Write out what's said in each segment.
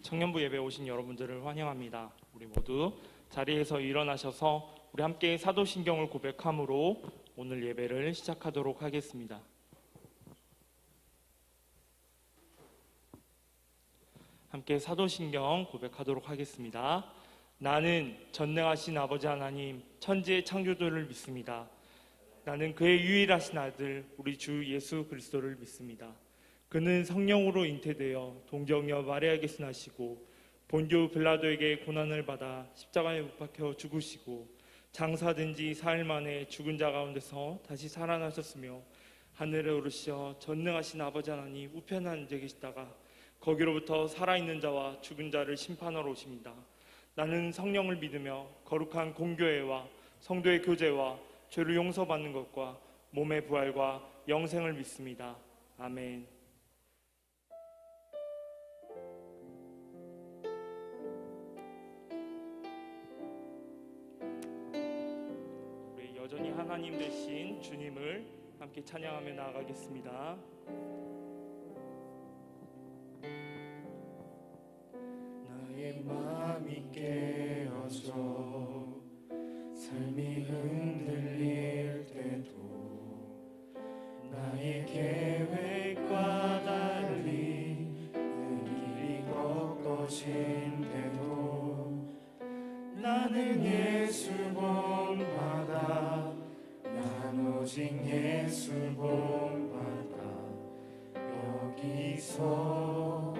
청년부 예배에 오신 여러분들을 환영합니다. 우리 모두 자리에서 일어나셔서 우리 함께 사도신경을 고백함으로 오늘 예배를 시작하도록 하겠습니다. 함께 사도신경 고백하도록 하겠습니다. 나는 전능하신 아버지 하나님 천지의 창조주를 믿습니다. 나는 그의 유일하신 아들 우리 주 예수 그리스도를 믿습니다. 그는 성령으로 잉태되어 동정녀 마리아에게서 나시고 본디오 빌라도에게 고난을 받아 십자가에 못 박혀 죽으시고 장사된 지 4일 만에 죽은 자 가운데서 다시 살아나셨으며 하늘에 오르시어 전능하신 아버지 하나님 우편에 앉아 계시다가 거기로부터 살아있는 자와 죽은 자를 심판하러 오십니다. 나는 성령을 믿으며 거룩한 공교회와 성도의 교제와 죄를 용서받는 것과 몸의 부활과 영생을 믿습니다. 아멘. 우리 여전히 하나님 되신 주님을 함께 찬양하며 나아가겠습니다. 나의 마음이 깨어져 삶이 흔들릴 때도 나의 계획과 달리 길이 꺾어진대도 나는 예수 본받아 난 오직 예수 본받아 여기서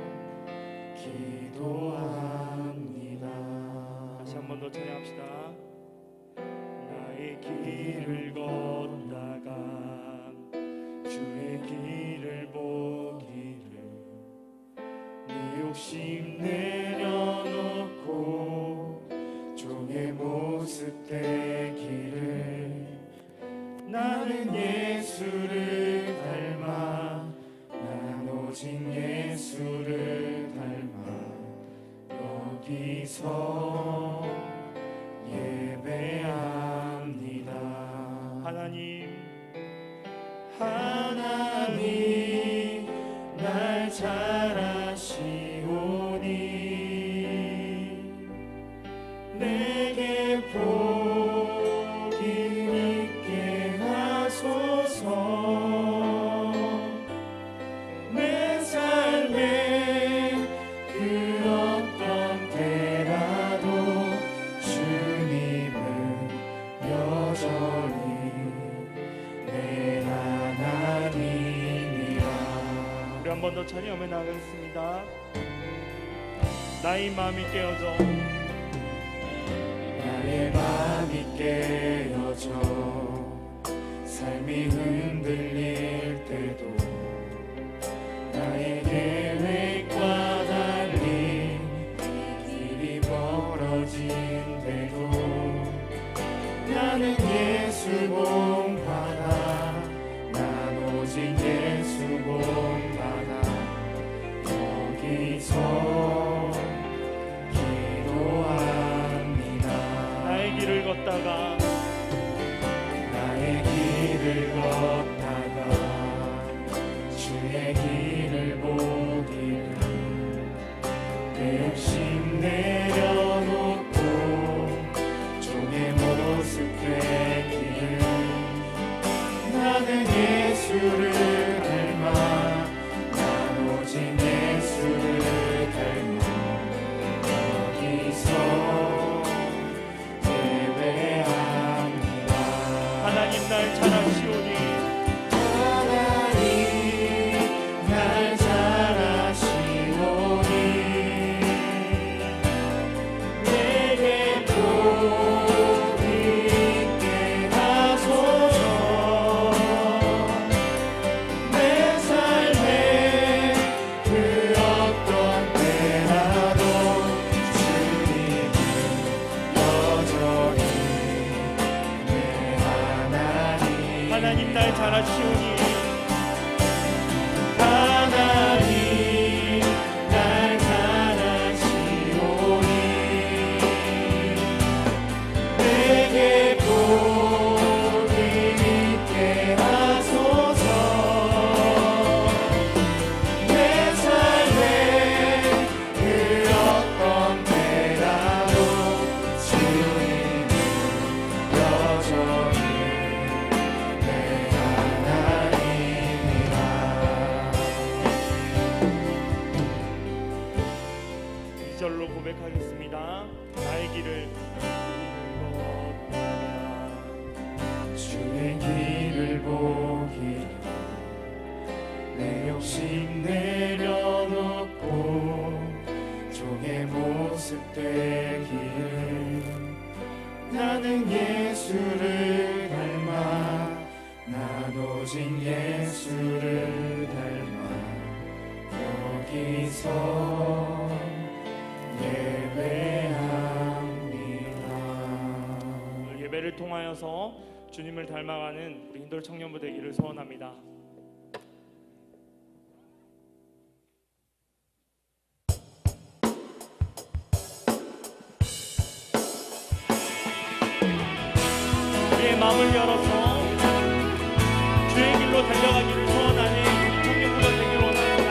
기도합니다. 다시 한 번 더 찬양합시다. 나의 길을 걷다가 주의 길을 보기를 내 욕심 내려놓고 종의 모습 되기를 나는 예수를 닮아 난 오직 예수를 닮아 여기서 예배합니다. 하나님 날 잘 아시오니 내게 복이 있게 하소서. 내 삶에 그 어떤 때라도 주님은 여전히 내 하나님이라. 우리 한 번 더 찬양하며 나가겠습니다. 나의 마음이 깨어져 나의 마음이 깨어져 삶이 흔들릴 때도 나의 계획과 달리 길이 멀어진대도 나는 예수 본받아 난 오직 예수 본받아 여기서 기도합니다. 나의 길을 걷다가 주의 길을 보기를 내 욕심 내려놓고 종의 모습 되기를 나는 예수를 닮아 난 오직 예수를 2절로 고백하겠습니다. 나의 길을 걷다가 주의 길을 보기를 내 욕심 내려놓고 종의 모습 되기를 나는 예수를 닮아 난 오직 예수를 닮아 여기서 예배합니다. 예배를 통하여서 주님을 닮아가는 우리 힌돌 청년부 되기를 소원합니다. 우리의 마음을 열어서 주의 길로 달려가기를 소원하는 우리 청년부가 되기를 원합니다.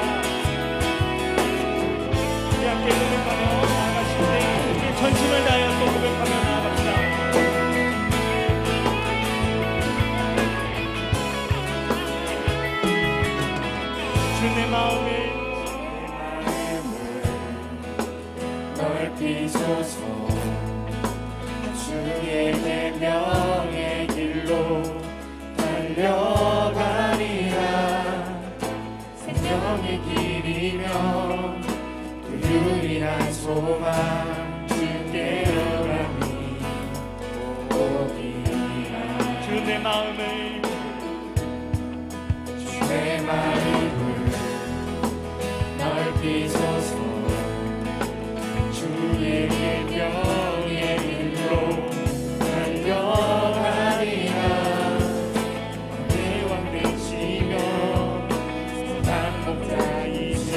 우리 함께 고백하며 나아가실 때 우리의 전심을 다하여 또 고백하며 나아갑시다. 내 마음을 넓히소서 주의 계명의 길로 달려가리라 생명의 길이며 그 유일한 소망 주께로 가니 오기라 주 내 마음을 내 마음을 넓히소서 주의 계명의 길로 달려가리라 내 왕 되시며 반복자이신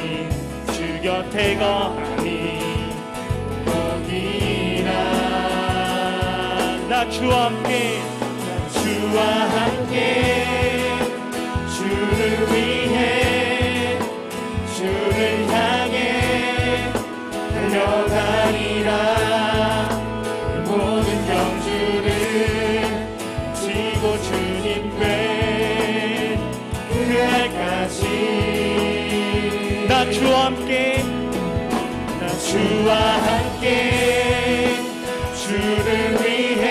주 곁에 거하니 거기라 나 주와 함께 주와 함께 주를 위해 주를 향해 달려가리라 모든 경주를 지고 주님 된 그날까지 나 주와 함께 나 주와 함께 주를 위해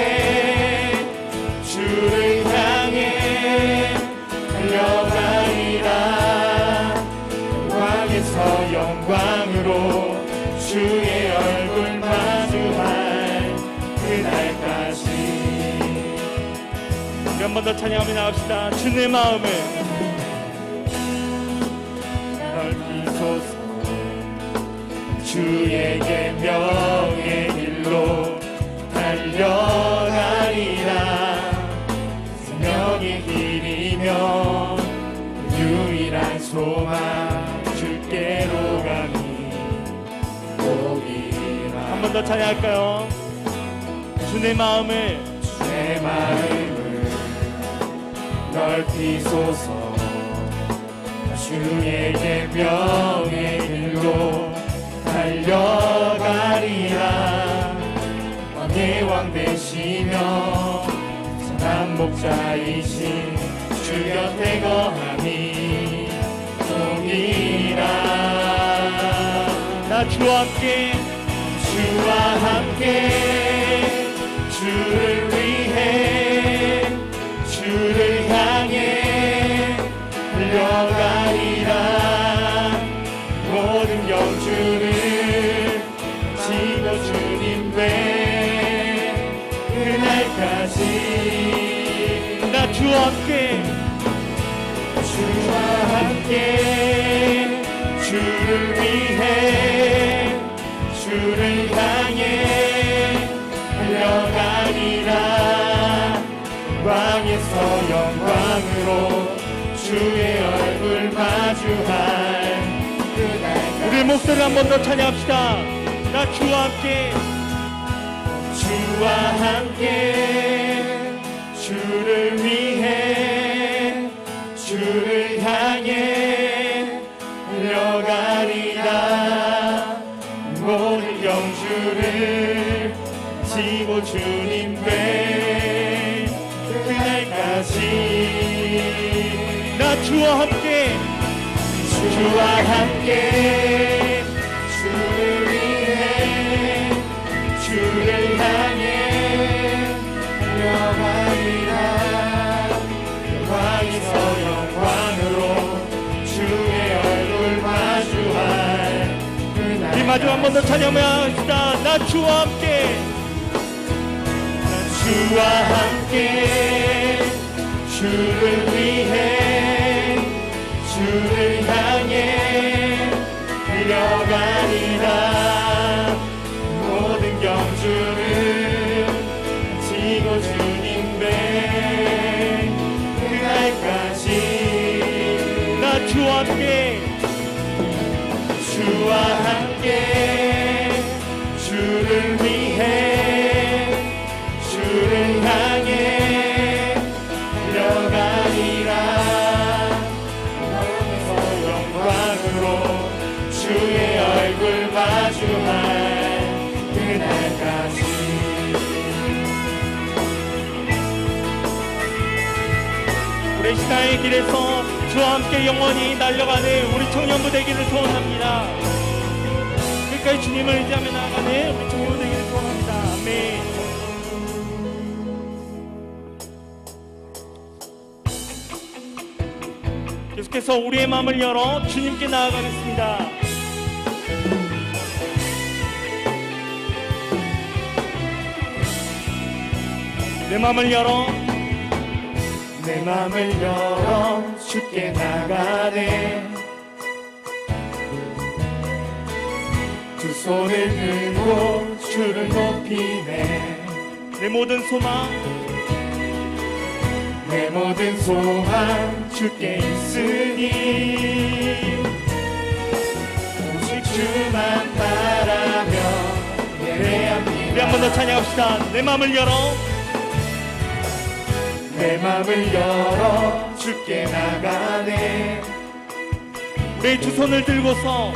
주를 향해 달려가리라 영광에서 영광으로 주의 얼굴 마주할 그날까지 한 번 더 찬양하며 나갑시다. 주 내 마음을 넓히소서 주의 계명의 길로 달려가리라 생명의 길이며 유일한 소망 주께로 가니 오기라 한 번 더 찬양할까요? 주 내 마음을 내 마음을 넓히소서 주의 계명의 길로 달려가리라 왕의 왕 되시며 선한 목자이신 주 곁에 거하니 오기라 나 주와 함께 주와 함께 주를 위해 주를 향해 달려가리라 모든 경주를 지고 주님 된 그날까지 나 주와 함께 주와 함께 주를 위해 주를 향해 달려가리라 왕에서 영광으로 주의 얼굴 마주할 그날 우리의 목소리를 한 번 더 찬양합시다. 나 주와 함께 주와 함께 주를 위해 주를 향해 달려가리라 모든 영주를 지고 주님 된 그날까지 나 주와 함께 주와 함께 주를 위해 마지막 한 번 더 찬양합시다. 나 주와 함께, 주와 함께 주를 위해 주를 향해 달려가리라. 모든 경주를 지고 주님 배 그날까지 나 주와 함께, 주와 함께 주를 위해 주를 향해 달려가리라. 영광에서 영광으로 주의 얼굴 마주할 그날까지. 우리 신앙의 길에서 주와 함께 영원히 날려가는 우리 청년부 되기를 소원합니다. 끝까지 주님을 의지하며 나아가는 우리 청년부 되기를 소원합니다. 아멘. 계속해서 우리의 마음을 열어 주님께 나아가겠습니다. 내 마음을 열어, 내 맘을 열어 주께 나가네. 두 손을 들고 주를 높이네. 내 모든 소망, 내 모든 소망 주께 있으니 오직 주만 바라며 예배합니다. 우리 한 번 더 찬양합시다. 내 마음을 열어, 내 맘을 열어 주께 나가네. 우리 두 손을 들고서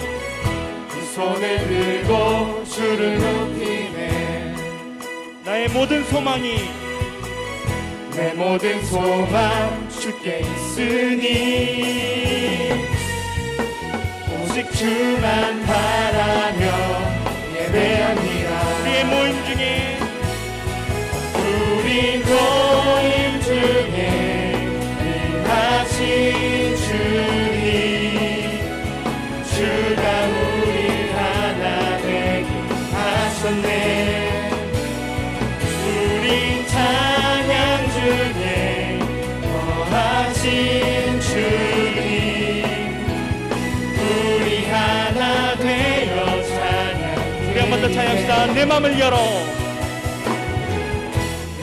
두 손을 들고 주를 높이네. 나의 모든 소망이, 내 모든 소망 주께 있으니 오직 주만 바라며 예배합니다. 우리의 모임 중에, 우리 모임 중에 임하신 주님, 주가 우리 하나 되게 하셨네. 우리 찬양 중에 거하신 주님, 우리 하나 되어 찬양. 우리 한 번 더 찬양합시다. 내 마음을 열어,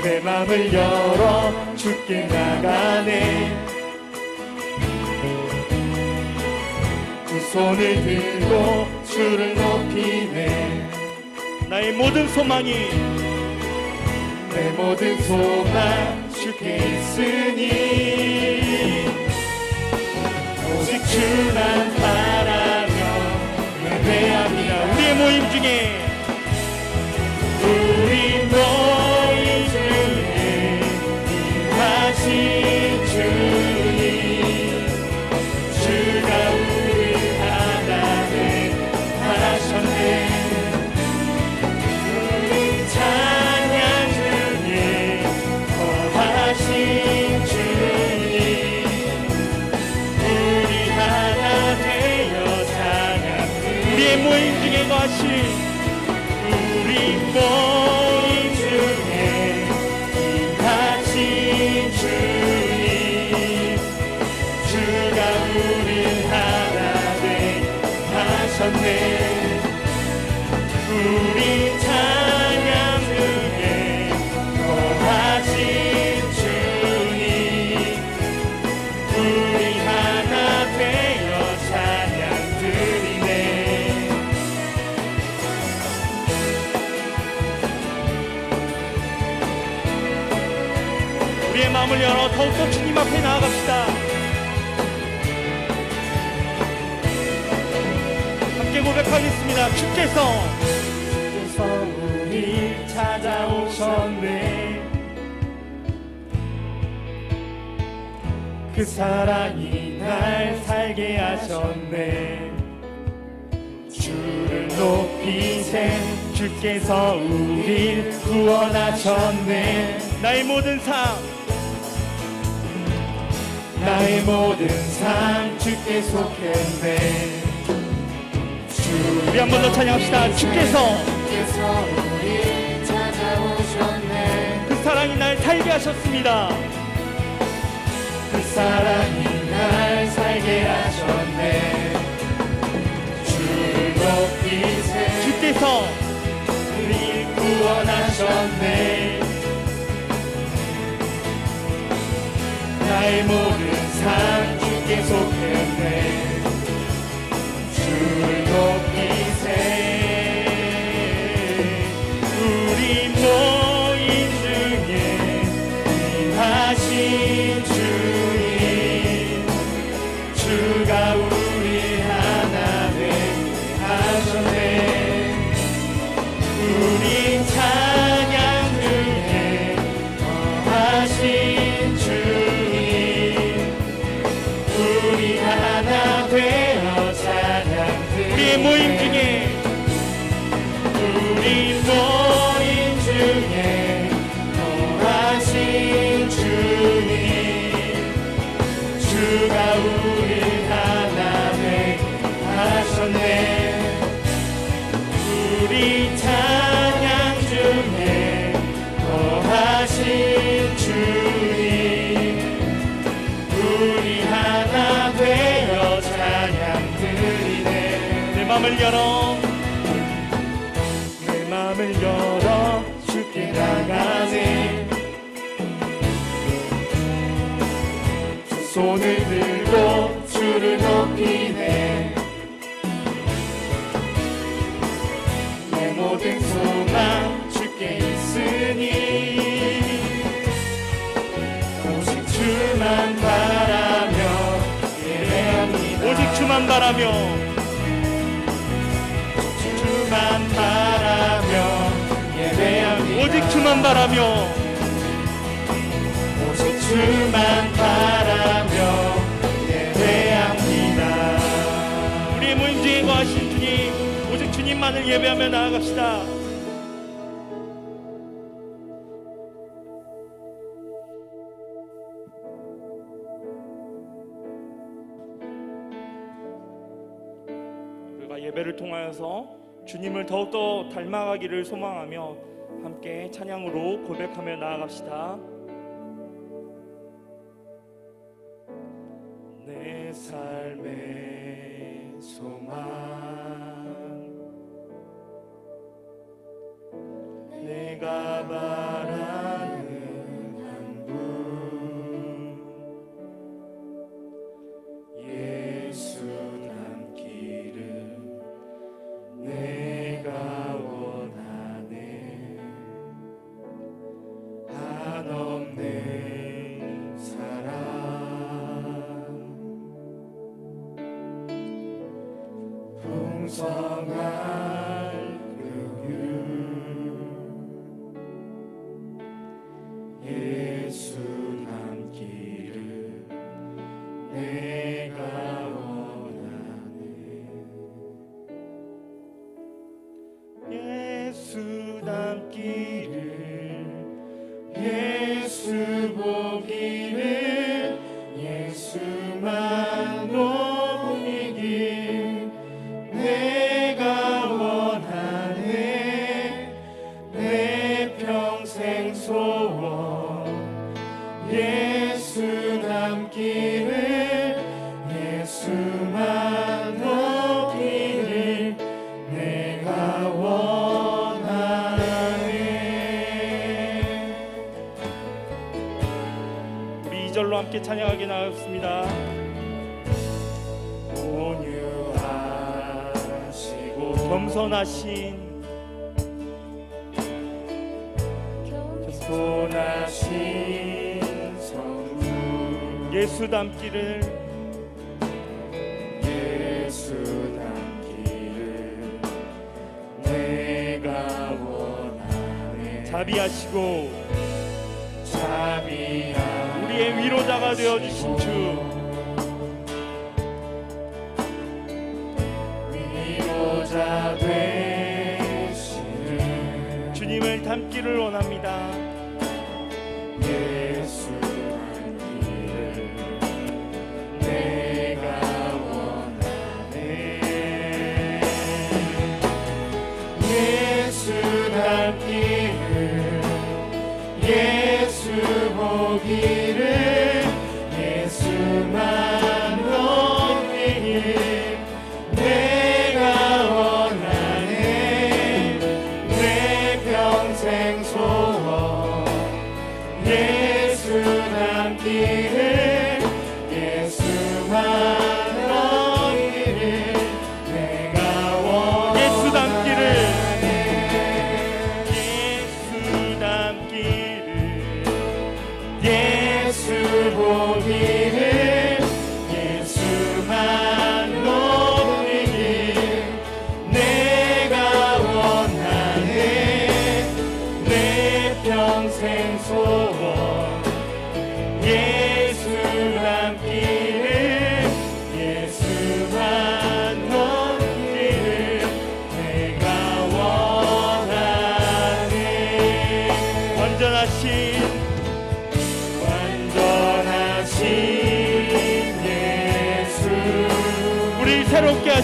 내 맘을 열어 주께 나가네. 두 손을 들고 주를 높이네. 나의 모든 소망이, 내 모든 소망 주께 있으니 오직 주만 바라며 예배합니다. 우리의 모임 중에, 우리 모임 중에 임하신 주님, 주가 우리 하나 되게 하셨네. 우리 찬양 중에 거하신 주님, 우리 하나 되어 찬양. 우리의 모임 중에 거하신 우리 모임 중에 임하신 주님, 주가 우리 하나 되게 하셨네. 우리 찬양 중에 거하신 주님, 우리 하나 되어 찬양 드리네. 우리의 마음을 열어 더욱더 주님 앞에 나아갑시다. 함께 고백하겠습니다. 주께서 우리 찾아오셨네. 그 사랑이 날 살게 하셨네. 주를 높이세 주께서 우릴 구원하셨네. 나의 모든 삶, 나의 모든 삶 주께 속했네. 우리 한 번 더 찬양합시다. 주께서 우리 찾아오셨네. 그 사랑이 날 살게 하셨습니다. 그 사랑이 날 살게 하셨네. 주 높이 세 주께서 우리 구원하셨네. 나의 모든 삶 주께 속했네. 주를 높이세. 우리 모임 중에 임하신 주님, 주가 우리 하나 되게 하셨네. 우리 찬양 중에 거하신 주님, 우리 하나 되어 찬양 드리네. 우리의 모임 중에 우리 모임 중에 거하신 주님, 주가 우리 하나 되게 하셨네. 우리 찬양 중에 거하신 주님, 우리 하나 되어 찬양 드리네. 내 맘을 열어 내 맘을 열어 주께 나가네. 두 손을 들고 주를 높이네. 내 모든 소망 주께 있으니 오직 주만 바라며 예배합니다. 오직 주만 바라며 주만 바라며 예배합니다. 오직 주만 바라며 오직 주만 바라며 예배합니다. 우리의 모임 중에 거하신 주님, 오직 주님만을 예배하며 나아갑시다. 우리가 예배를 통하여서 주님을 더욱더 닮아가기를 소망하며 함께 찬양으로 고백하며 나아갑시다. 내 삶의 소망, 내가 바라는 한 분, 예수 닮기를 내가 원하네. 한없는 사랑, 풍성한 긍휼, 예수 닮기를 내가 원하네. 예수 닮기를, 예수 보기를, 예수만 높이길 내가 원하네. 내 평생 소원 예수 닮기를, 예수만 높이길 내가 원하네. 우리 2절로 함께 찬양하게 나아갑습니다. 온유하시고 겸손하신 선하신 성부, 예수 닮기를 예수 닮기를 내가 원하네. 자비하시고 자비한 우리의 위로자가 되어주신 주, 위로자 되시는 주님을 닮기를 원합니다. 예수 닮기를 내가 원하네.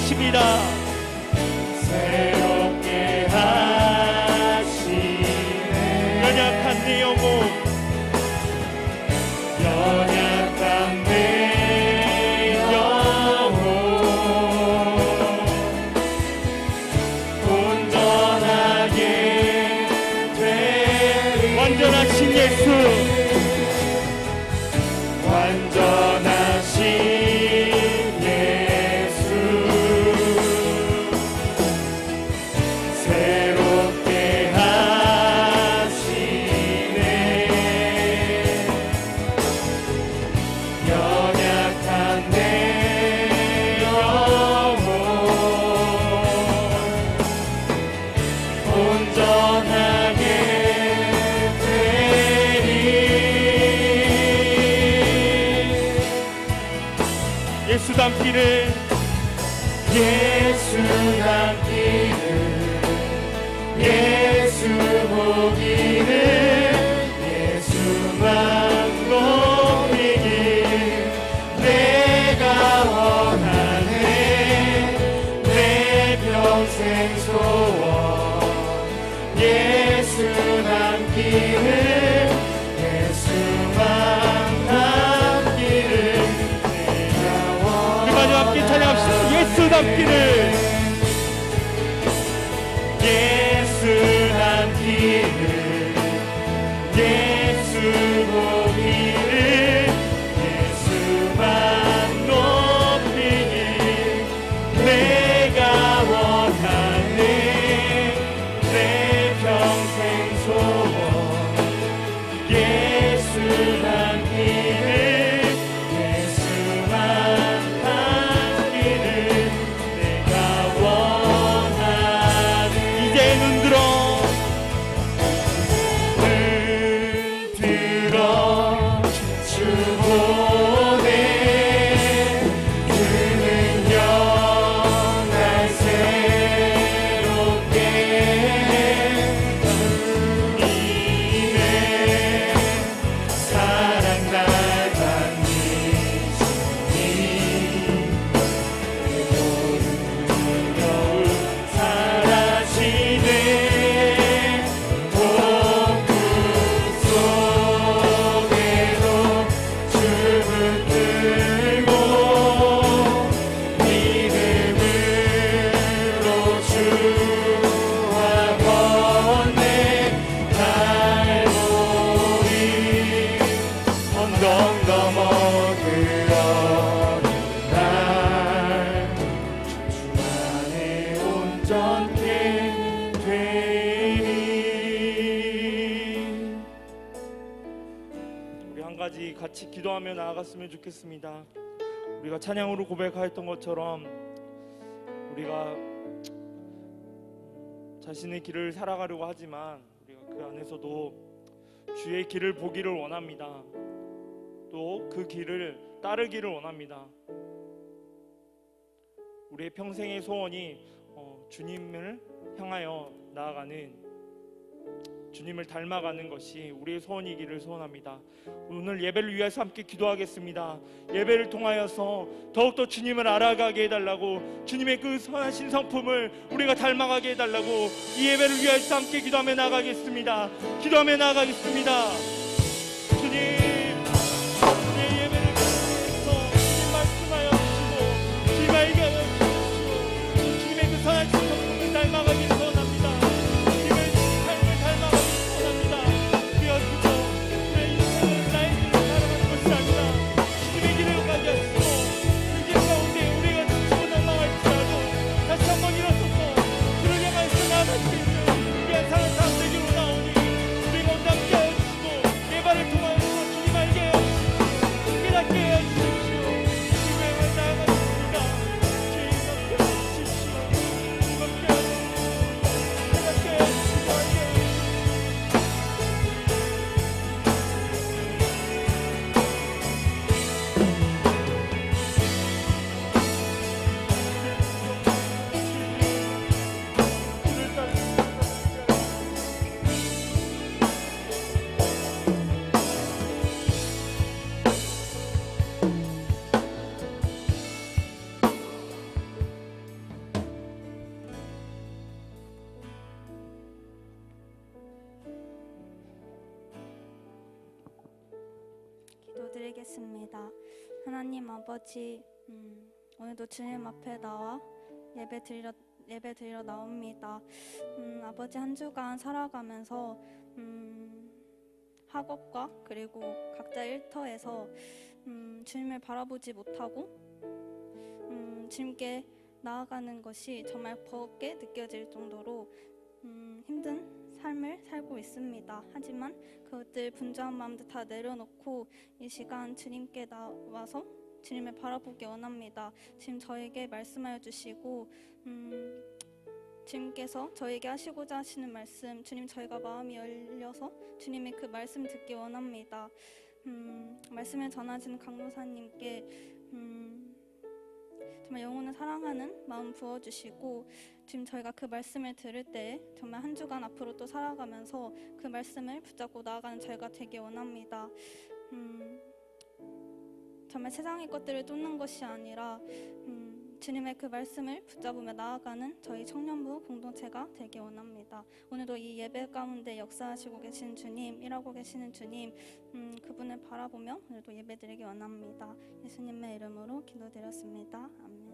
주십니다. 새롭게 하시네. 연약한 내 영혼, 연약한 내 영혼 온전하게 되리. 완전하신 예수, 완전하신 예수 새롭게 하시네. 연약한 내 영혼 온전하게 되리. 예수 닮기를, 예수 닮기를, 예수 보기를, 예수만 높이길 내가 원하네. 내 평생 소원 예수 닮기를, 예수만 닮기를 내가 우리 마저 함께 찬양합시다. 예수 닮기를, 예수 닮기를, 예수 보기를, 예수만 높이길 내가 원하네. 내 평생 소원 예수 닮기를, 예수만 닮기를 내가 원하네. 이제 눈 들어 주 보내. 그는 영날 새롭게 주님의 사랑 날 받으시니 겨울 사라지네. 폭풍 속에도 춤을 들고 믿음으로 주와 건네 갈보리 언덕 넘어 들어는 날 주 안에 온전케 되리. 우리 한 가지 같이 기도하며 나아갔으면 좋겠습니다. 우리가 찬양으로 고백하였던 것처럼 우리가 자신의 길을 살아가려고 하지만 우리가 그 안에서도 주의 길을 보기를 원합니다. 또 그 길을 따르기를 원합니다. 우리의 평생의 소원이 주님을 향하여 나아가는, 주님을 닮아가는 것이 우리의 소원이기를 소원합니다. 오늘 예배를 위해서 함께 기도하겠습니다. 예배를 통하여서 더욱더 주님을 알아가게 해달라고, 주님의 그 선하신 성품을 우리가 닮아가게 해달라고 이 예배를 위해서 함께 기도하며 나아가겠습니다. 기도하며 나아가겠습니다. 주님, 내 예배를 위해서 주님 말씀하여 주시고 주님 알게 하여 주십시오. 주님의 그 선하신 성품을 닮아가기를 원합니다. 주님의 삶을 닮아가기를 원합니다. 우리가 그저 내 인생을 나의 길을 살아가는 것이 아니라 주님의 길을 가게 하시고 그 길 가운데 우리가 지치고 낭망할지라도 다시 한번 일어서서 그를 향해서 나아갈 수 있는 귀한 사람 되기로 나오니 우리가 오늘 함께 하여 주시고 예배를 통하여서 주님 기도하겠습니다. 하나님 아버지, 오늘도 주님 앞에 나와 예배 드리러 나옵니다. 아버지, 한 주간 살아가면서 학업과 그리고 각자 일터에서 주님을 바라보지 못하고 주님께 나아가는 것이 정말 버겁게 느껴질 정도로 힘든 삶을 살고 있습니다. 하지만 그것들 분주한 마음들 다 내려놓고 이 시간 주님께 나와서 주님을 바라보기 원합니다. 지금 저에게 말씀하여 주시고 주님께서 저에게 하시고자 하시는 말씀, 주님, 저희가 마음이 열려서 주님의 그 말씀 듣기 원합니다. 말씀을 전하시는 강도사님께 정말 영혼을 사랑하는 마음 부어주시고, 지금 저희가 그 말씀을 들을 때 정말 한 주간 앞으로 또 살아가면서 그 말씀을 붙잡고 나아가는 저희가 되기 원합니다. 정말 세상의 것들을 쫓는 것이 아니라 주님의 그 말씀을 붙잡으며 나아가는 저희 청년부 공동체가 되기 원합니다. 오늘도 이 예배 가운데 역사하시고 계신 주님, 일하고 계시는 주님, 그분을 바라보며 오늘도 예배드리기 원합니다. 예수님의 이름으로 기도드렸습니다. 아멘.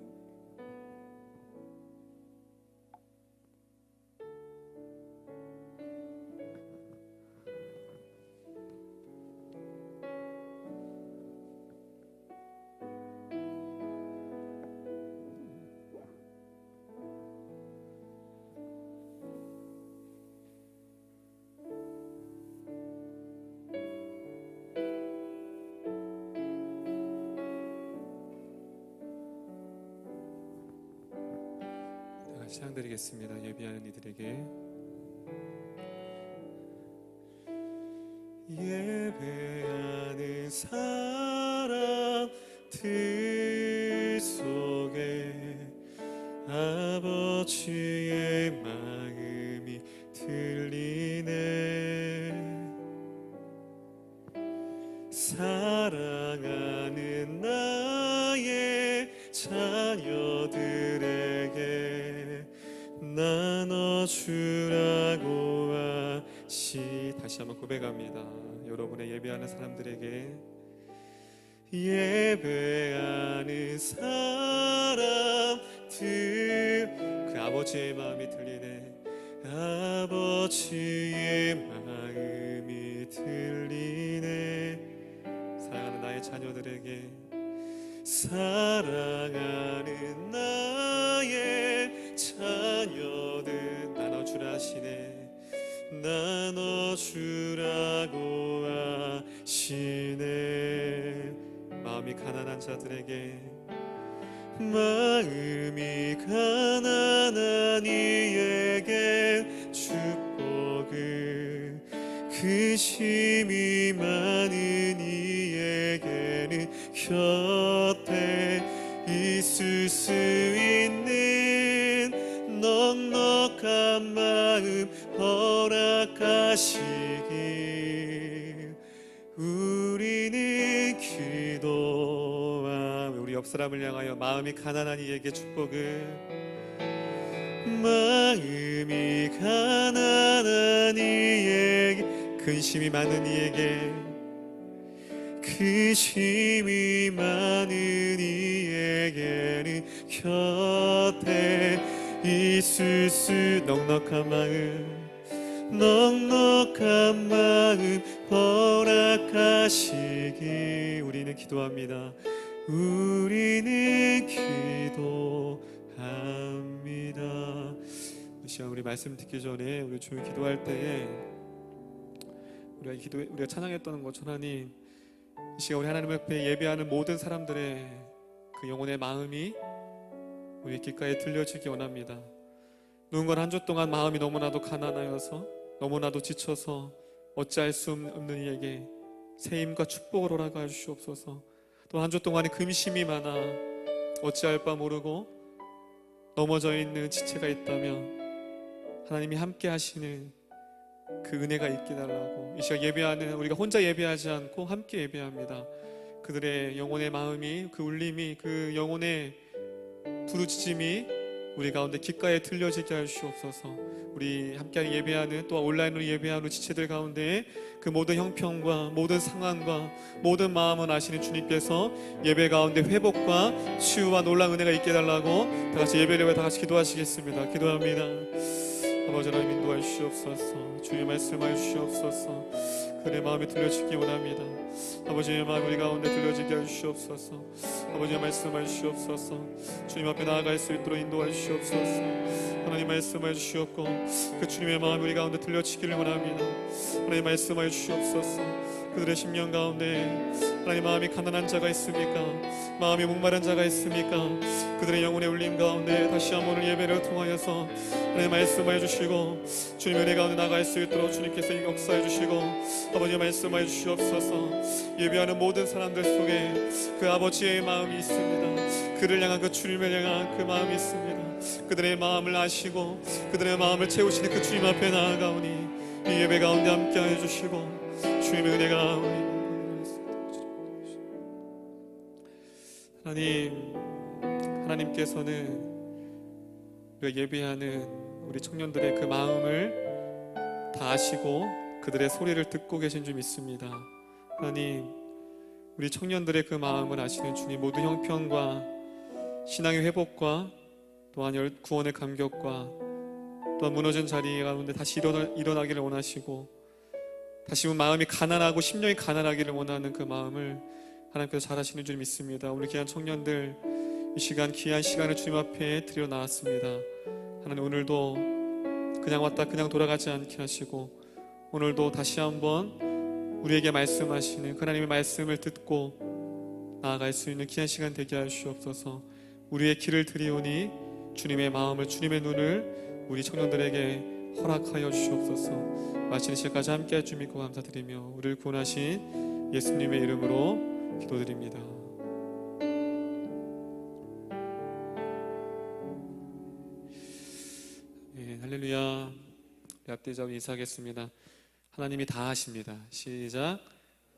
찬양드리겠습니다. 예배하는 이들에게 예배하는 사람들 속에 아버지의 마음이 들리네. 사랑하는 나의 자녀들에게 나눠주라고 하시. 다시 한번 고백합니다. 여러분의 예배하는 사람들에게 예배하는 사람들, 그 아버지의 마음이 들리네. 아버지의 마음이 들리네. 사랑하는 나의 자녀들에게, 사랑하는 나의 자녀들 나눠주라 하시네. 나눠주라고 하시네. 마음이 가난한 자들에게, 마음이 가난한 이에게 축복을, 그 힘이 많은 이에게는 곁에 있을 수 있는 넉넉한 마음 허락하시길 우리는 기도함. 우리 옆 사람을 향하여 마음이 가난한 이에게 축복을, 마음이 가난한 이에게, 근심이 많은 이에게, 근심이 많은 이에게는 곁에 있을 수, 넉넉한 마음, 넉넉한 마음 허락하시기 우리는 기도합니다. 우리는 기도합니다. 이 시간 우리 말씀 듣기 전에 우리 조용히 기도할 때에 우리가 찬양했던 것처럼 하나님, 이 시간 우리 하나님 앞에 예배하는 모든 사람들의 그 영혼의 마음이 우리 귓가에 들려지기 원합니다. 누군가 한 주 동안 마음이 너무나도 가난하여서, 너무나도 지쳐서 어찌할 수 없는 이에게 새 힘과 축복을 허락하여 주시옵소서. 또 한 주 동안에 근심이 많아 어찌할 바 모르고 넘어져 있는 지체가 있다면 하나님이 함께 하시는 그 은혜가 있게 달라고, 이 시간 예배하는 우리가 혼자 예배하지 않고 함께 예배합니다. 그들의 영혼의 마음이, 그 울림이, 그 영혼의 부르짖음이 우리 가운데 귓가에 들려지게 하시옵소서. 우리 함께 예배하는 또 온라인으로 예배하는 지체들 가운데 그 모든 형편과 모든 상황과 모든 마음을 아시는 주님께서 예배 가운데 회복과 치유와 놀라운 은혜가 있게 해달라고 다 같이 예배를 다 같이 기도하시겠습니다. 기도합니다. 아버지 하나님 인도해 주시옵소서. 주의 말씀하여 주시옵소서. 그의 마음이 들려지기 원합니다. 아버지의 마음 우리 가운데 들려지게 하시옵소서. 아버지의 말씀하여 주시옵소서. 주님 앞에 나아갈 수 있도록 인도하여 주시옵소서. 하나님 말씀하여 주시옵고 그 주님의 마음이 우리 가운데 들려지기를 원합니다. 하나님 말씀하여 주시옵소서. 그들의 심령 가운데 하나님 마음이 가난한 자가 있습니까? 마음이 목마른 자가 있습니까? 그들의 영혼의 울림 가운데 다시 한번 오늘 예배를 통하여서 하나님 말씀하여 주시고 주님의 은혜 가운데 나갈 수 있도록 주님께서 역사해 주시고 아버지의 말씀하여 주시옵소서. 예배하는 모든 사람들 속에 그 아버지의 마음이 있습니다. 그를 향한 그 주님을 향한 그 마음이 있습니다. 그들의 마음을 아시고 그들의 마음을 채우시는 그 주님 앞에 나아가오니 이 예배 가운데 함께하여 주시고 주님의 은혜가 하나님께서는 우리가 예배하는 우리 청년들의 그 마음을 다 아시고 그들의 소리를 듣고 계신 줄 믿습니다. 하나님, 우리 청년들의 그 마음을 아시는 주님, 모든 형편과 신앙의 회복과 또한 구원의 감격과 또한 무너진 자리 가운데 다시 일어나기를 원하시고 다시 마음이 가난하고 심령이 가난하기를 원하는 그 마음을 하나님께서 잘 아시는 줄 믿습니다. 우리 귀한 청년들 이 시간 귀한 시간을 주님 앞에 드려 나왔습니다. 하나님 오늘도 그냥 왔다 그냥 돌아가지 않게 하시고 오늘도 다시 한번 우리에게 말씀하시는 하나님의 말씀을 듣고 나아갈 수 있는 귀한 시간 되게 하시옵소서. 우리의 길을 드리오니 주님의 마음을 주님의 눈을 우리 청년들에게 허락하여 주시옵소서. 마치는 시간까지 함께 해 주시고 감사드리며 우리를 구원하신 예수님의 이름으로 기도드립니다. 네, 할렐루야. 앞뒤 잡 인사하겠습니다. 하나님이 다 하십니다. 시작.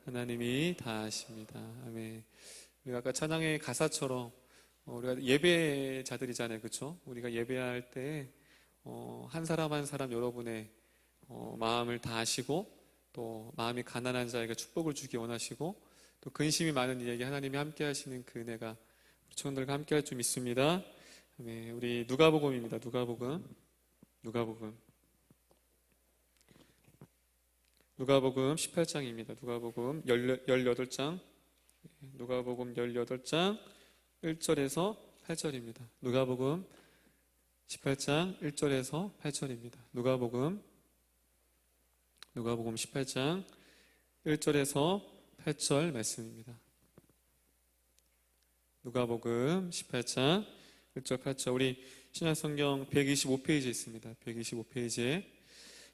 하나님이 다 하십니다. 아멘. 우리가 아까 찬양의 가사처럼 우리가 예배자들이잖아요, 그렇죠? 우리가 예배할 때 한 사람 한 사람 여러분의 마음을 다 아시고 또 마음이 가난한 자에게 축복을 주기 원하시고 또 근심이 많은 이에게 하나님이 함께 하시는 그 은혜가 우리 청년들과 함께 할 줄 믿습니다. 아멘. 우리 누가복음입니다. 누가복음 18장입니다. 누가복음 18장 누가복음 18장 1절에서 8절입니다. 누가복음 18장 1절에서 8절입니다. 누가복음 18장 1절에서 8절 말씀입니다. 누가복음 18장 1절 8절 우리 신약성경 125페이지에 있습니다. 125페이지에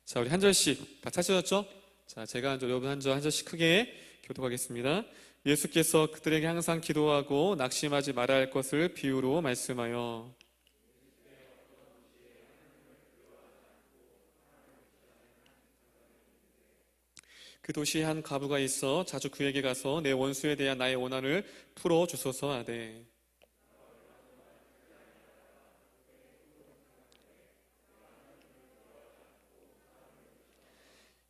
자 우리 한 절씩 다 찾으셨죠? 자 제가 한 절 여러분 한 절씩 크게 교독하겠습니다. 예수께서 그들에게 항상 기도하고 낙심하지 말아야 할 것을 비유로 말씀하여 그 도시에 한 과부가 있어 자주 그에게 가서 내 원수에 대한 나의 원한을 풀어주소서 하되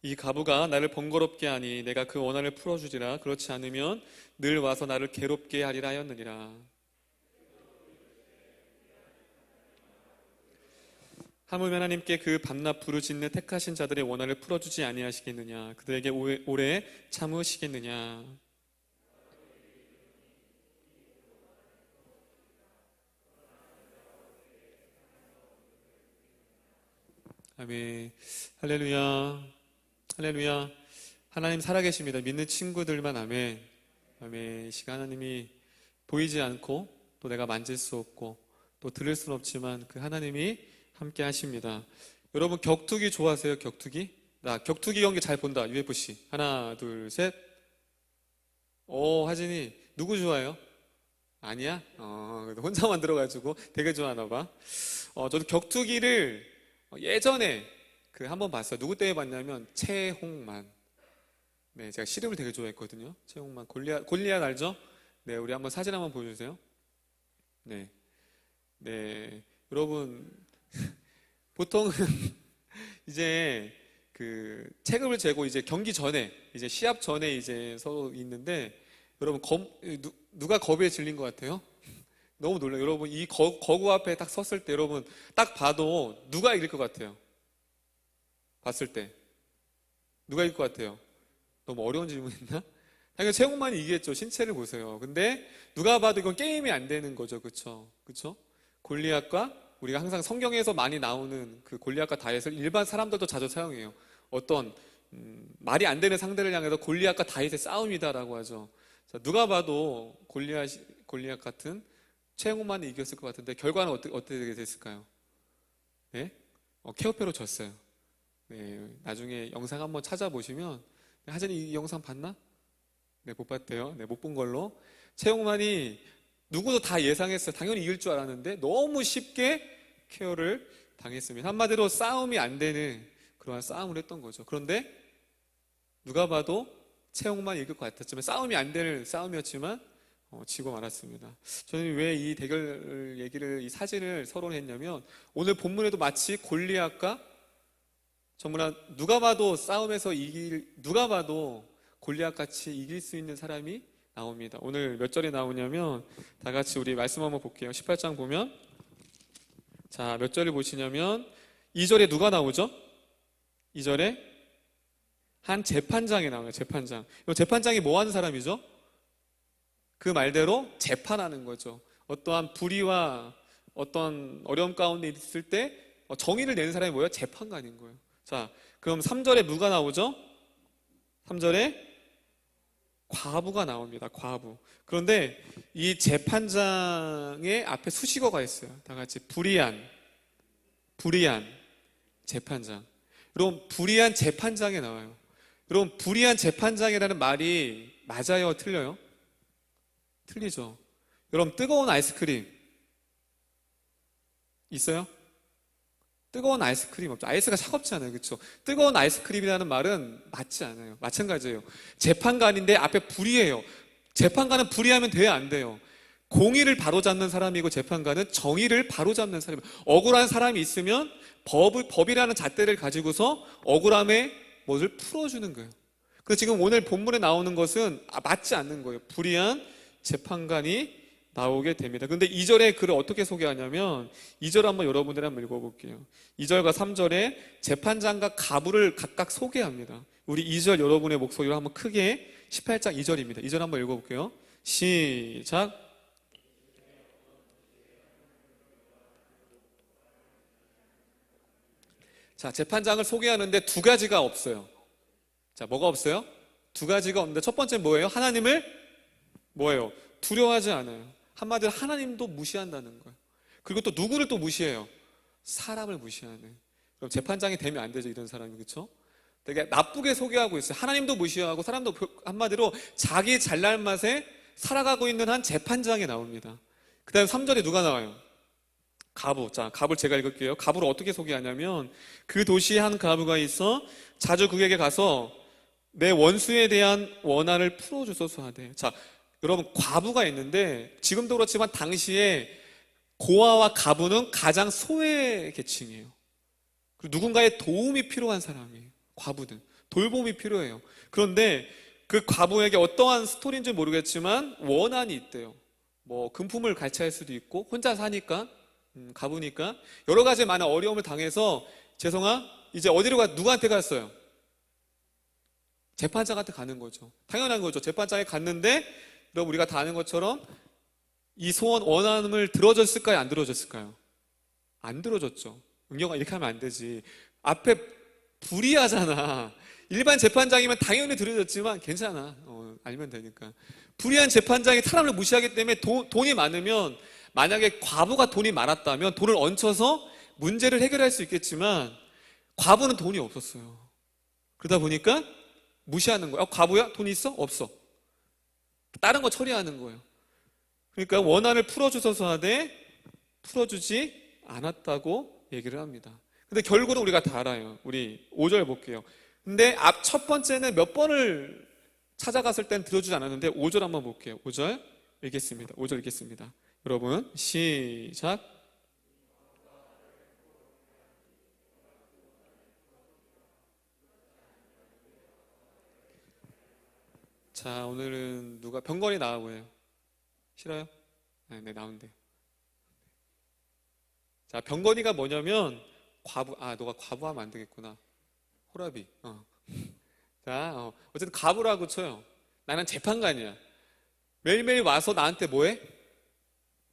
이 과부가 나를 번거롭게 하니 내가 그 원한을 풀어주리라. 그렇지 않으면 늘 와서 나를 괴롭게 하리라 하였느니라. 하물며 하나님께 그 밤낮 부르짖는 택하신 자들의 원한을 풀어주지 아니하시겠느냐. 그들에게 오래 참으시겠느냐. 아멘. 할렐루야. 할렐루야. 하나님 살아계십니다. 믿는 친구들만 아멘. 아멘. 이 시간 하나님이 보이지 않고 또 내가 만질 수 없고 또 들을 수는 없지만 그 하나님이 함께 하십니다. 여러분 격투기 좋아하세요? 격투기? 나 격투기 경기 잘 본다. UFC. 하나, 둘, 셋. 오, 하진이 누구 좋아해요? 아니야? 혼자만 들어가지고 되게 좋아하나 봐. 저도 격투기를 예전에 한번 봤어요. 누구 때문에 봤냐면 최홍만. 네, 제가 씨름을 되게 좋아했거든요. 최홍만 골리앗 알죠? 네, 우리 한번 사진 한번 보여주세요. 네, 여러분 보통은 이제 그 체급을 재고 이제 경기 전에 이제 시합 전에 이제 서로 있는데 여러분 누가 거부에 질린 것 같아요? 너무 놀라요. 여러분 이 거구 앞에 딱 섰을 때 여러분 딱 봐도 누가 이길 것 같아요? 봤을 때 누가 이길 것 같아요? 너무 어려운 질문이나? 당연히 최홍만이 이기겠죠. 신체를 보세요. 근데 누가 봐도 이건 게임이 안 되는 거죠. 그쵸? 골리앗과 우리가 항상 성경에서 많이 나오는 그 골리앗과 다윗을 일반 사람들도 자주 사용해요. 어떤 말이 안 되는 상대를 향해서 골리앗과 다윗의 싸움이다라고 하죠. 자, 누가 봐도 골리앗 같은 최홍만이 이겼을 것 같은데 결과는 어떻게 됐을까요? 네? 케오페로 졌어요. 네, 나중에 영상 한번 찾아보시면 하진이 이 영상 봤나? 네, 못 봤대요. 네, 못 본 걸로. 최홍만이 누구도 다 예상했어요. 당연히 이길 줄 알았는데 너무 쉽게 KO를 당했습니다. 한마디로 싸움이 안 되는 그러한 싸움을 했던 거죠. 그런데 누가 봐도 최홍만이 이길 것 같았지만 싸움이 안 되는 싸움이었지만 지고 말았습니다. 저는 왜 이 대결 얘기를 이 사진을 서론했냐면 오늘 본문에도 마치 골리앗과 정말 누가 봐도 싸움에서 누가 봐도 골리앗 같이 이길 수 있는 사람이 나옵니다. 오늘 몇 절에 나오냐면 다 같이 우리 말씀 한번 볼게요. 18장 보면 자, 몇 절을 보시냐면 2절에 누가 나오죠? 2절에 한 재판장이 나와요. 재판장. 이 재판장이 뭐 하는 사람이죠? 그 말대로 재판하는 거죠. 어떠한 불의와 어떤 어려움 가운데 있을 때 정의를 내는 사람이 뭐예요? 재판관인 거예요. 자, 그럼 3절에 누가 나오죠? 3절에 과부가 나옵니다. 과부. 그런데 이 재판장의 앞에 수식어가 있어요. 다 같이 불의한 재판장. 여러분 불의한 재판장에 나와요. 여러분 불의한 재판장이라는 말이 맞아요? 틀려요? 틀리죠. 여러분 뜨거운 아이스크림 있어요? 뜨거운 아이스크림 없죠. 아이스가 차갑잖아요. 그렇죠? 뜨거운 아이스크림이라는 말은 맞지 않아요. 마찬가지예요. 재판관인데 앞에 불의해요. 재판관은 불의하면 돼야 안 돼요. 공의를 바로잡는 사람이고 재판관은 정의를 바로잡는 사람이에요. 억울한 사람이 있으면 법이라는 잣대를 가지고서 억울함의 것을 풀어주는 거예요. 그래서 지금 오늘 본문에 나오는 것은 맞지 않는 거예요. 불의한 재판관이 나오게 됩니다. 근데 2절에 글을 어떻게 소개하냐면 2절 한번 여러분들 한번 읽어볼게요. 2절과 3절에 재판장과 가부를 각각 소개합니다. 우리 2절 여러분의 목소리로 한번 크게 18장 2절입니다. 2절 한번 읽어볼게요. 시작. 자, 재판장을 소개하는데 두 가지가 없어요. 자, 뭐가 없어요? 두 가지가 없는데 첫 번째는 뭐예요? 하나님을 뭐예요? 두려워하지 않아요. 한마디로 하나님도 무시한다는 거예요. 그리고 또 누구를 또 무시해요? 사람을 무시하는. 그럼 재판장이 되면 안 되죠, 이런 사람이. 그렇죠? 되게 나쁘게 소개하고 있어요. 하나님도 무시하고 사람도 한마디로 자기 잘난 맛에 살아가고 있는 한 재판장이 나옵니다. 그 다음 3절에 누가 나와요? 가부. 자, 가부를 제가 읽을게요. 가부를 어떻게 소개하냐면 그 도시에 한 가부가 있어 자주 그에게 가서 내 원수에 대한 원한을 풀어주소서 하대. 자, 여러분 과부가 있는데 지금도 그렇지만 당시에 고아와 가부는 가장 소외 계층이에요. 그리고 누군가의 도움이 필요한 사람이에요. 과부는 돌봄이 필요해요. 그런데 그 과부에게 어떠한 스토리인지 모르겠지만 원한이 있대요. 뭐 금품을 갈취할 수도 있고 혼자 사니까 가부니까 여러 가지 많은 어려움을 당해서 재성아 이제 어디로 누구한테 갔어요? 재판장한테 가는 거죠. 당연한 거죠. 재판장에 갔는데 여러분 우리가 다 아는 것처럼 이 소원 원함을 들어줬을까요? 안 들어줬을까요? 안 들어줬죠. 응영아 이렇게 하면 안 되지. 앞에 불의하잖아. 일반 재판장이면 당연히 들어줬지만 괜찮아. 알면 되니까. 불의한 재판장이 사람을 무시하기 때문에 돈이 많으면 만약에 과부가 돈이 많았다면 돈을 얹혀서 문제를 해결할 수 있겠지만 과부는 돈이 없었어요. 그러다 보니까 무시하는 거야. 과부야? 돈 있어? 없어. 다른 거 처리하는 거예요. 그러니까 원한을 풀어주셔서 하되 풀어주지 않았다고 얘기를 합니다. 근데 결국은 우리가 다 알아요. 우리 5절 볼게요. 근데 첫 번째는 몇 번을 찾아갔을 땐 들어주지 않았는데 5절 한번 볼게요. 5절 읽겠습니다. 5절 읽겠습니다. 여러분 시작. 자, 오늘은 누가 병건이 나와보여요? 싫어요? 네, 나온대요. 자, 병건이가 뭐냐면 과부. 너가 과부하면 안 되겠구나. 호라비. 자, 어쨌든 과부라고 쳐요. 나는 재판관이야. 매일매일 와서 나한테 뭐해?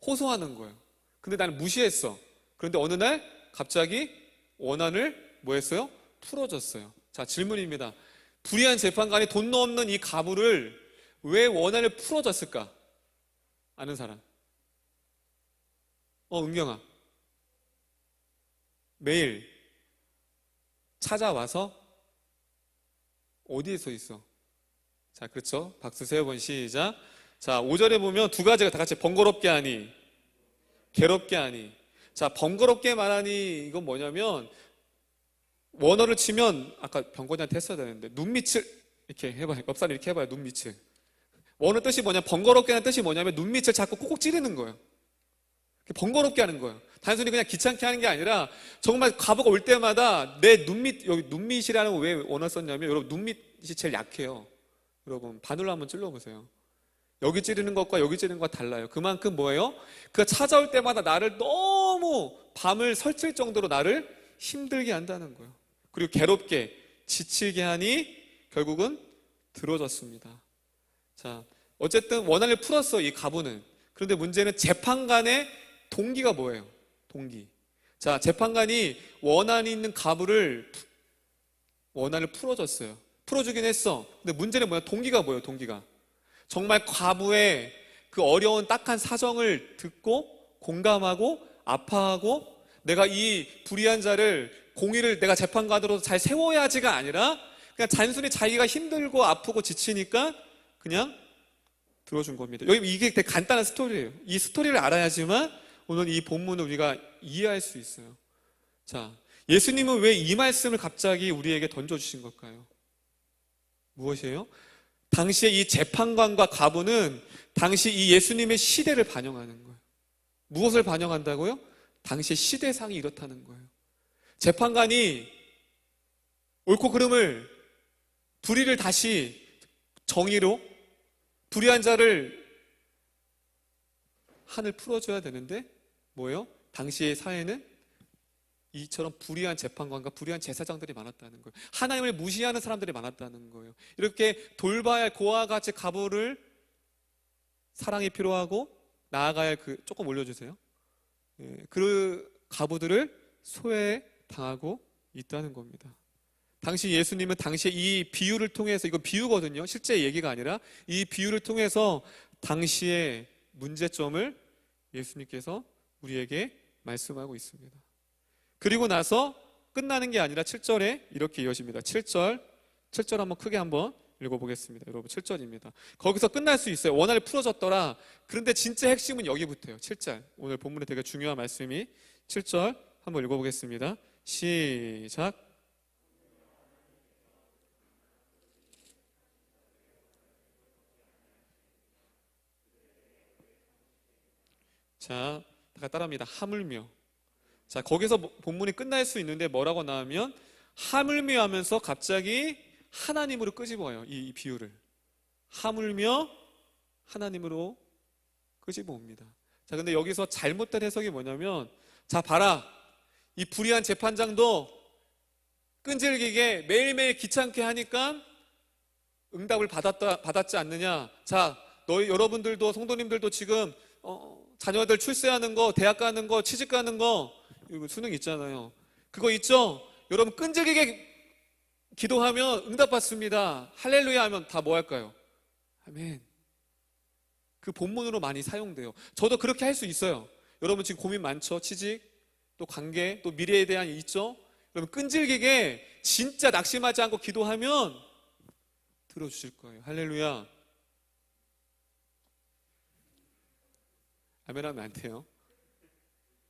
호소하는 거예요. 근데 나는 무시했어. 그런데 어느 날 갑자기 원한을 뭐 했어요? 풀어줬어요. 자, 질문입니다. 불의한 재판관이 돈 없는 이 과부를 왜 원한을 풀어줬을까? 아는 사람? 은경아. 매일 찾아와서 어디에 서 있어? 자, 그렇죠. 박수 3번 시작. 자, 5절에 보면 두 가지가 다 같이 번거롭게 하니, 괴롭게 하니. 자, 번거롭게 말하니 이건 뭐냐면 원어를 치면 아까 병건이한테 했어야 되는데 눈밑을 이렇게 해봐요. 옆 사람 이렇게 해봐요. 눈밑을. 원어 뜻이 뭐냐? 번거롭게 하는 뜻이 뭐냐면 눈밑을 자꾸 콕콕 찌르는 거예요. 번거롭게 하는 거예요. 단순히 그냥 귀찮게 하는 게 아니라 정말 과부가 올 때마다 내 눈밑, 여기 눈밑이라는 거 왜 원어 썼냐면 여러분 눈밑이 제일 약해요. 여러분 바늘로 한번 찔러보세요. 여기 찌르는 것과 여기 찌르는 것과 달라요. 그만큼 뭐예요? 그가 찾아올 때마다 나를 너무 밤을 설칠 정도로 나를 힘들게 한다는 거예요. 그리고 괴롭게 지치게 하니 결국은 들어졌습니다. 자, 어쨌든 원한을 풀었어 이 과부는. 그런데 문제는 재판관의 동기가 뭐예요? 동기. 자, 재판관이 원한이 있는 과부를 원한을 풀어줬어요. 풀어주긴 했어. 근데 문제는 뭐야? 동기가 뭐예요? 동기가 정말 과부의 그 어려운 딱한 사정을 듣고 공감하고 아파하고 내가 이 불의한 자를 공의를 내가 재판관으로 잘 세워야지가 아니라 그냥 단순히 자기가 힘들고 아프고 지치니까 그냥 들어준 겁니다. 여기 이게 되게 간단한 스토리예요. 이 스토리를 알아야지만 오늘 이 본문을 우리가 이해할 수 있어요. 자, 예수님은 왜 이 말씀을 갑자기 우리에게 던져주신 걸까요? 무엇이에요? 당시에 이 재판관과 과부는 당시 이 예수님의 시대를 반영하는 거예요. 무엇을 반영한다고요? 당시의 시대상이 이렇다는 거예요. 재판관이 옳고 그름을 불의를 다시 정의로 불의한 자를 한을 풀어줘야 되는데 뭐예요? 당시의 사회는 이처럼 불의한 재판관과 불의한 제사장들이 많았다는 거예요. 하나님을 무시하는 사람들이 많았다는 거예요. 이렇게 돌봐야 할 고아와 같이 과부를 사랑이 필요하고 나아가야 할 조금 올려주세요. 그 과부들을 소외당하고 있다는 겁니다. 당시 예수님은 당시에 이 비유를 통해서, 이거 비유거든요. 실제 얘기가 아니라 이 비유를 통해서 당시의 문제점을 예수님께서 우리에게 말씀하고 있습니다. 그리고 나서 끝나는 게 아니라 7절에 이렇게 이어집니다. 7절 한번 크게 한번 읽어보겠습니다. 여러분 7절입니다. 거기서 끝날 수 있어요. 원한을 풀어줬더라. 그런데 진짜 핵심은 여기부터예요. 7절. 오늘 본문에 되게 중요한 말씀이 7절 한번 읽어보겠습니다. 시작. 자, 다 따라합니다. 하물며. 자, 거기서 본문이 끝날 수 있는데 뭐라고 나오면 하물며 하면서 갑자기 하나님으로 끄집어요. 이 비유를. 하물며 하나님으로 끄집어옵니다. 자, 근데 여기서 잘못된 해석이 뭐냐면, 자, 봐라. 이 불의한 재판장도 끈질기게 매일매일 귀찮게 하니까 응답을 받았지 않느냐. 자, 여러분들도 성도님들도 지금 자녀들 출세하는 거, 대학 가는 거, 취직 가는 거, 이거 수능 있잖아요. 그거 있죠? 여러분 끈질기게 기도하면 응답받습니다. 할렐루야 하면 다 뭐 할까요? 아멘. 그 본문으로 많이 사용돼요. 저도 그렇게 할 수 있어요. 여러분 지금 고민 많죠? 취직, 또 관계, 또 미래에 대한 있죠? 여러분 끈질기게 진짜 낙심하지 않고 기도하면 들어주실 거예요. 할렐루야. 아멘 하면 안 돼요.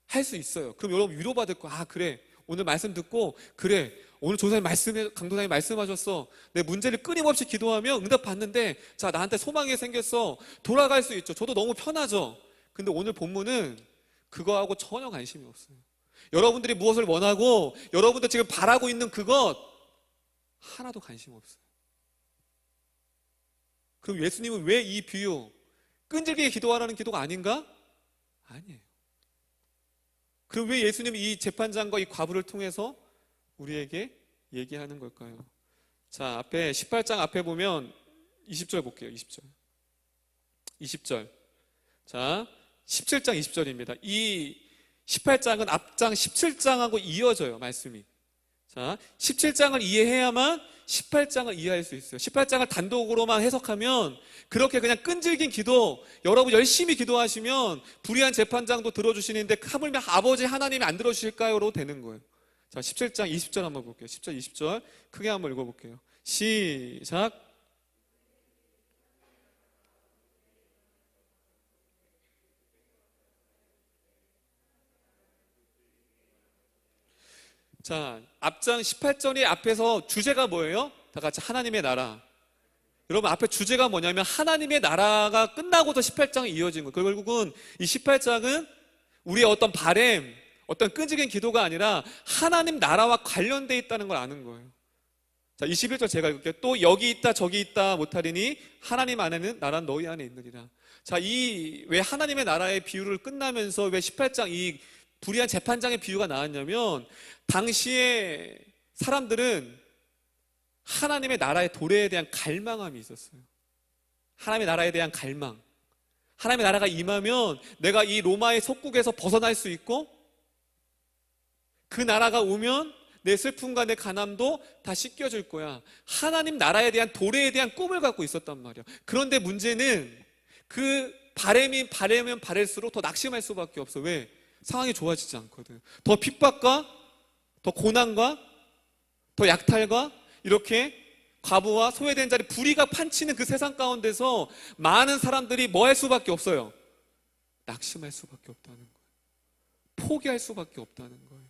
할 수 있어요. 그럼 여러분 위로받을 거. 아, 그래. 오늘 말씀 듣고, 그래. 오늘 조사님 강도사님 말씀하셨어. 내 문제를 끊임없이 기도하면 응답 받는데, 자, 나한테 소망이 생겼어. 돌아갈 수 있죠. 저도 너무 편하죠. 근데 오늘 본문은 그거하고 전혀 관심이 없어요. 여러분들이 무엇을 원하고, 여러분들 지금 바라고 있는 그것, 하나도 관심 없어요. 그럼 예수님은 왜 이 비유, 끈질기게 기도하라는 기도가 아닌가? 아니에요. 그럼 왜 예수님이 이 재판장과 이 과부를 통해서 우리에게 얘기하는 걸까요? 자, 앞에 18장 앞에 보면 20절 볼게요. 20절. 자, 17장 20절입니다. 이 18장은 앞장 17장하고 이어져요, 말씀이. 자, 17장을 이해해야만 18장을 이해할 수 있어요. 18장을 단독으로만 해석하면 그렇게 그냥 끈질긴 기도, 여러분 열심히 기도하시면 불의한 재판장도 들어주시는데 하물며 아버지 하나님이 안 들어주실까요?로 되는 거예요. 자, 17장 20절 한번 볼게요. 10절 20절 크게 한번 읽어볼게요. 시작. 자, 앞장 18절이 앞에서 주제가 뭐예요? 다 같이 하나님의 나라. 여러분 앞에 주제가 뭐냐면 하나님의 나라가 끝나고도 18장이 이어진 거예요. 결국은 이 18장은 우리의 어떤 바램, 어떤 끈질긴 기도가 아니라 하나님 나라와 관련되어 있다는 걸 아는 거예요. 자, 21절 제가 읽을게요. 또 여기 있다 저기 있다 못하리니 하나님 안에는 나란 너희 안에 있느니라. 자, 이 왜 하나님의 나라의 비유를 끝나면서 왜 18장 이 불의한 재판장의 비유가 나왔냐면 당시에 사람들은 하나님의 나라의 도래에 대한 갈망함이 있었어요. 하나님의 나라에 대한 갈망. 하나님의 나라가 임하면 내가 이 로마의 속국에서 벗어날 수 있고 그 나라가 오면 내 슬픔과 내 가난도 다 씻겨줄 거야. 하나님 나라에 대한 도래에 대한 꿈을 갖고 있었단 말이야. 그런데 문제는 그 바라면 바랄수록 더 낙심할 수밖에 없어. 왜? 상황이 좋아지지 않거든. 더 핍박과 더 고난과 더 약탈과 이렇게 과부와 소외된 자리 불의가 판치는 그 세상 가운데서 많은 사람들이 뭐 할 수밖에 없어요? 낙심할 수밖에 없다는 거예요. 포기할 수밖에 없다는 거예요.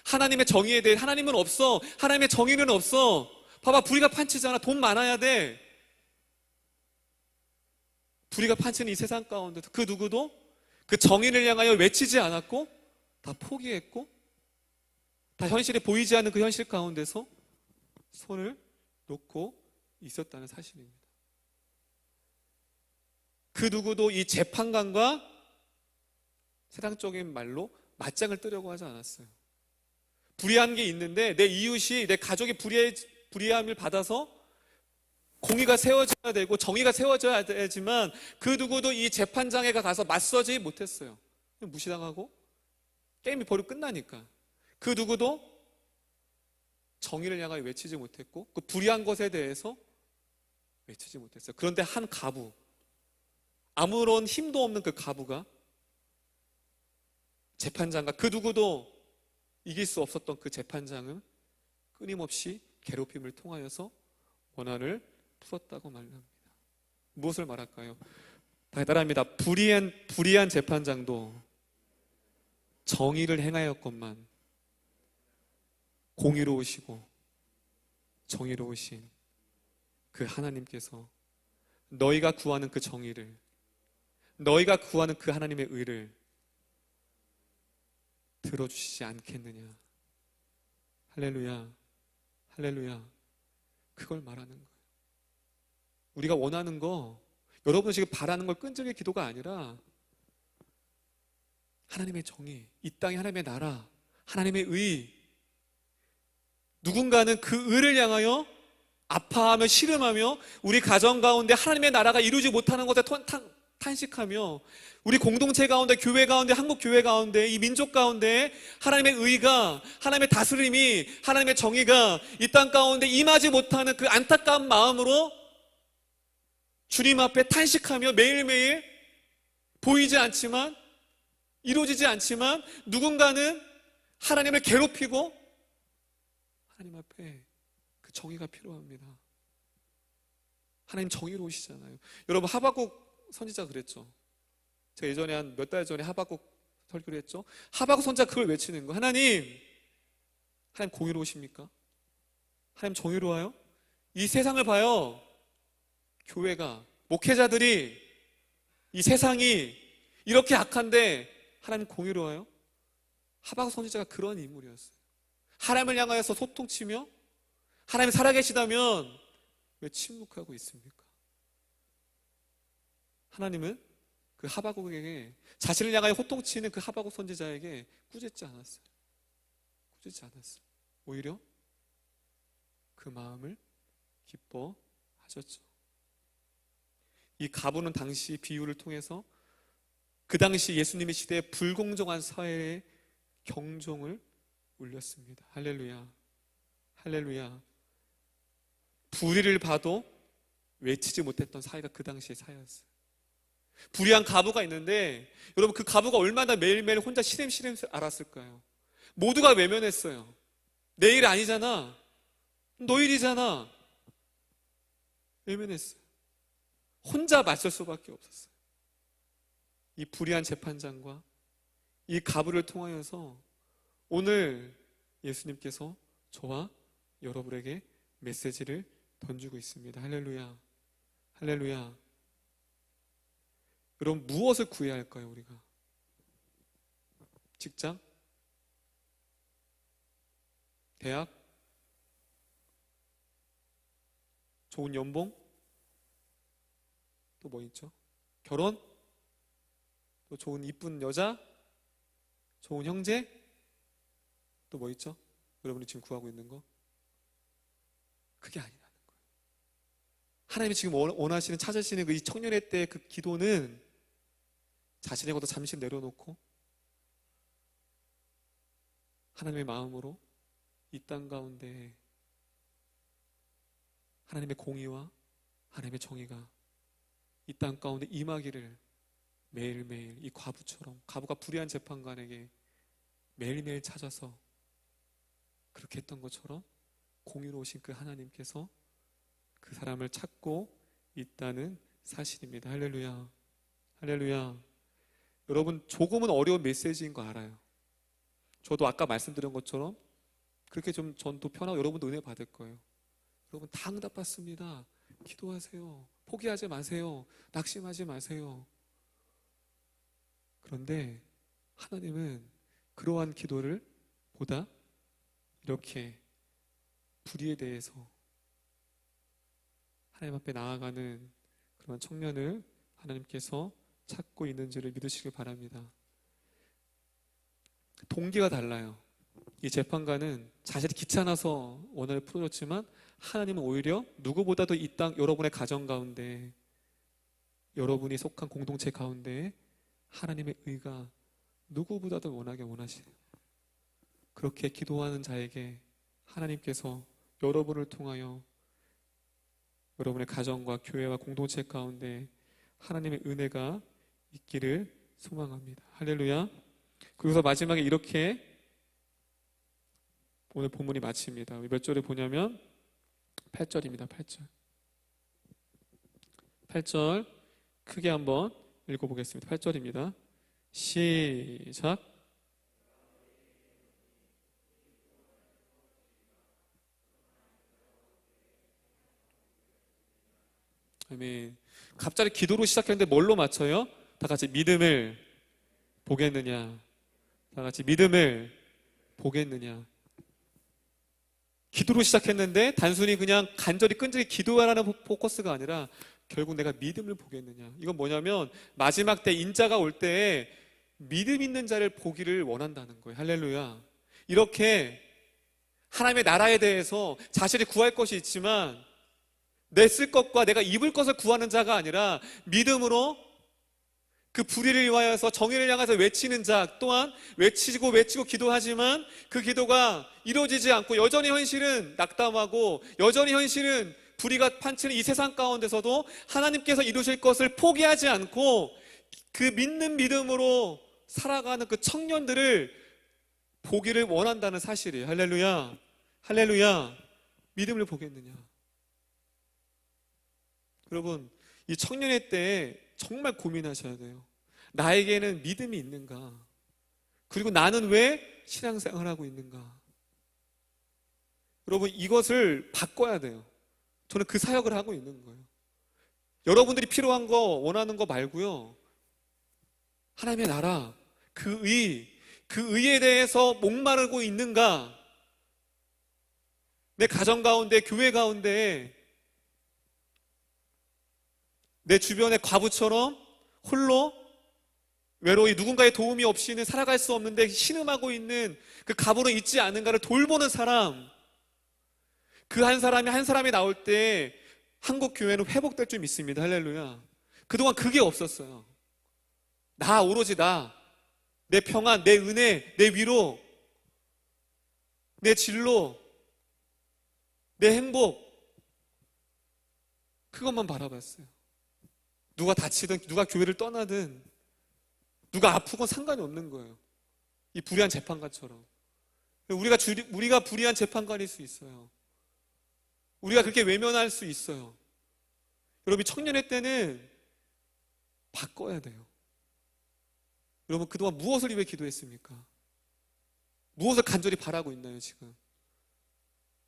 하나님의 정의에 대해 하나님은 없어. 하나님의 정의는 없어. 봐봐, 불의가 판치잖아. 돈 많아야 돼. 불의가 판치는 이 세상 가운데서 그 누구도 그 정의를 향하여 외치지 않았고 다 포기했고 다 현실에 보이지 않는 그 현실 가운데서 손을 놓고 있었다는 사실입니다. 그 누구도 이 재판관과 세상적인 말로 맞짱을 뜨려고 하지 않았어요. 불의한 게 있는데 내 이웃이 내 가족이 불의함을 받아서 공의가 세워져야 되고 정의가 세워져야 되지만 그 누구도 이 재판장에 가서 맞서지 못했어요. 무시당하고 게임이 바로 끝나니까. 그 누구도 정의를 향하여 외치지 못했고 그 불의한 것에 대해서 외치지 못했어요. 그런데 한 가부, 아무런 힘도 없는 그 가부가 재판장과 그 누구도 이길 수 없었던 그 재판장은 끊임없이 괴롭힘을 통하여서 원한을 풀었다고 말합니다. 무엇을 말할까요? 대단합니다. 불의한 재판장도 정의를 행하였건만 공의로우시고 정의로우신 그 하나님께서 너희가 구하는 그 정의를, 너희가 구하는 그 하나님의 의를 들어주시지 않겠느냐. 할렐루야, 할렐루야. 그걸 말하는 거예요. 우리가 원하는 거, 여러분이 지금 바라는 걸 끈질긴 기도가 아니라 하나님의 정의, 이 땅의 하나님의 나라, 하나님의 의. 누군가는 그 의를 향하여 아파하며 씨름하며 우리 가정 가운데 하나님의 나라가 이루지 못하는 것에 탄식하며 우리 공동체 가운데, 교회 가운데, 한국 교회 가운데, 이 민족 가운데 하나님의 의가, 하나님의 다스림이, 하나님의 정의가 이 땅 가운데 임하지 못하는 그 안타까운 마음으로 주님 앞에 탄식하며 매일매일 보이지 않지만, 이루어지지 않지만 누군가는 하나님을 괴롭히고 하나님 앞에 그 정의가 필요합니다. 하나님 정의로우시잖아요. 여러분 하박국 선지자가 그랬죠. 제가 예전에 한 몇 달 전에 하박국 설교를 했죠. 하박국 선지자가 그걸 외치는 거. 하나님 공의로우십니까? 하나님 정의로워요? 이 세상을 봐요. 교회가, 목회자들이, 이 세상이 이렇게 악한데 하나님 공의로워요? 하박국 선지자가 그런 인물이었어요. 하나님을 향하여서 소통치며 하나님 살아계시다면 왜 침묵하고 있습니까? 하나님은 그 하박국에게 자신을 향하여 호통치는 그 하박국 선지자에게 꾸짖지 않았어요. 꾸짖지 않았어요. 오히려 그 마음을 기뻐하셨죠. 이 가부는 당시 비유를 통해서 그 당시 예수님의 시대에 불공정한 사회의 경종을 울렸습니다. 할렐루야. 할렐루야. 불의를 봐도 외치지 못했던 사회가 그 당시의 사회였어요. 불의한 가부가 있는데 여러분 그 가부가 얼마나 매일매일 혼자 시름시름 앓았을까요? 모두가 외면했어요. 내 일 아니잖아. 너 일이잖아. 외면했어요. 혼자 맞설 수밖에 없었어요. 이 불의한 재판장과 이 가부를 통하여서 오늘 예수님께서 저와 여러분에게 메시지를 던지고 있습니다. 할렐루야. 할렐루야. 여러분 무엇을 구해야 할까요, 우리가? 직장? 대학? 좋은 연봉? 또 뭐 있죠? 결혼? 또 좋은 이쁜 여자? 좋은 형제? 또 뭐 있죠? 여러분이 지금 구하고 있는 거? 그게 아니라는 거예요. 하나님이 지금 원하시는, 찾으시는 그 이 청년의 때의 그 기도는 자신의 것도 잠시 내려놓고 하나님의 마음으로 이 땅 가운데 하나님의 공의와 하나님의 정의가 이 땅 가운데 임하기를 매일매일 이 과부처럼, 과부가 불의한 재판관에게 매일매일 찾아서 그렇게 했던 것처럼 공의로우신 그 하나님께서 그 사람을 찾고 있다는 사실입니다. 할렐루야. 할렐루야. 여러분 조금은 어려운 메시지인 거 알아요. 저도 아까 말씀드린 것처럼 그렇게 좀 전도 편하고 여러분도 은혜 받을 거예요. 여러분 다 응답받습니다. 기도하세요. 포기하지 마세요. 낙심하지 마세요. 그런데 하나님은 그러한 기도를 보다 이렇게 불의에 대해서 하나님 앞에 나아가는 그런 청년을 하나님께서 찾고 있는지를 믿으시길 바랍니다. 동기가 달라요. 이 재판관은 자신이 귀찮아서 원한을 풀어줬지만 하나님은 오히려 누구보다도 이 땅 여러분의 가정 가운데, 여러분이 속한 공동체 가운데 하나님의 의가 누구보다도 원하세요. 그렇게 기도하는 자에게 하나님께서 여러분을 통하여 여러분의 가정과 교회와 공동체 가운데 하나님의 은혜가 있기를 소망합니다. 할렐루야. 그래서 마지막에 이렇게 오늘 본문이 마칩니다. 몇 절에 보냐면 8절입니다. 8절. 8절 크게 한번 읽어보겠습니다. 8절입니다. 시작. 아멘. 갑자기 기도로 시작했는데 뭘로 맞춰요? 다 같이 믿음을 보겠느냐. 다 같이 믿음을 보겠느냐. 기도로 시작했는데 단순히 그냥 간절히 끈질기 기도하라는 포커스가 아니라 결국 내가 믿음을 보겠느냐. 이건 뭐냐면 마지막 때 인자가 올 때에 믿음 있는 자를 보기를 원한다는 거예요. 할렐루야. 이렇게 하나님의 나라에 대해서 자신이 구할 것이 있지만 내 쓸 것과 내가 입을 것을 구하는 자가 아니라 믿음으로 그 불의를 위하여서 정의를 향해서 외치는 자, 또한 외치고 기도하지만 그 기도가 이루어지지 않고 여전히 현실은 낙담하고 여전히 현실은 불의가 판치는 이 세상 가운데서도 하나님께서 이루실 것을 포기하지 않고 그 믿는 믿음으로 살아가는 그 청년들을 보기를 원한다는 사실이에요. 할렐루야. 할렐루야. 믿음을 보겠느냐. 여러분, 이 청년의 때에 정말 고민하셔야 돼요. 나에게는 믿음이 있는가? 그리고 나는 왜 신앙생활을 하고 있는가? 여러분, 이것을 바꿔야 돼요. 저는 그 사역을 하고 있는 거예요. 여러분들이 필요한 거, 원하는 거 말고요. 하나님의 나라, 그 의에 대해서 목마르고 있는가? 내 가정 가운데, 교회 가운데 내 주변의 과부처럼 홀로 외로이 누군가의 도움이 없이는 살아갈 수 없는데 신음하고 있는 그 가부로 있지 않은가를 돌보는 사람, 그 한 사람이 나올 때 한국 교회는 회복될 줄 믿습니다. 할렐루야. 그동안 그게 없었어요. 오로지 내 평안, 내 은혜, 내 위로, 내 진로, 내 행복, 그것만 바라봤어요. 누가 다치든 누가 교회를 떠나든 누가 아프건 상관이 없는 거예요. 이 불의한 재판관처럼. 우리가 불의한 재판관일 수 있어요. 우리가 그렇게 외면할 수 있어요. 여러분, 청년의 때는 바꿔야 돼요. 여러분, 그동안 무엇을 위해 기도했습니까? 무엇을 간절히 바라고 있나요, 지금?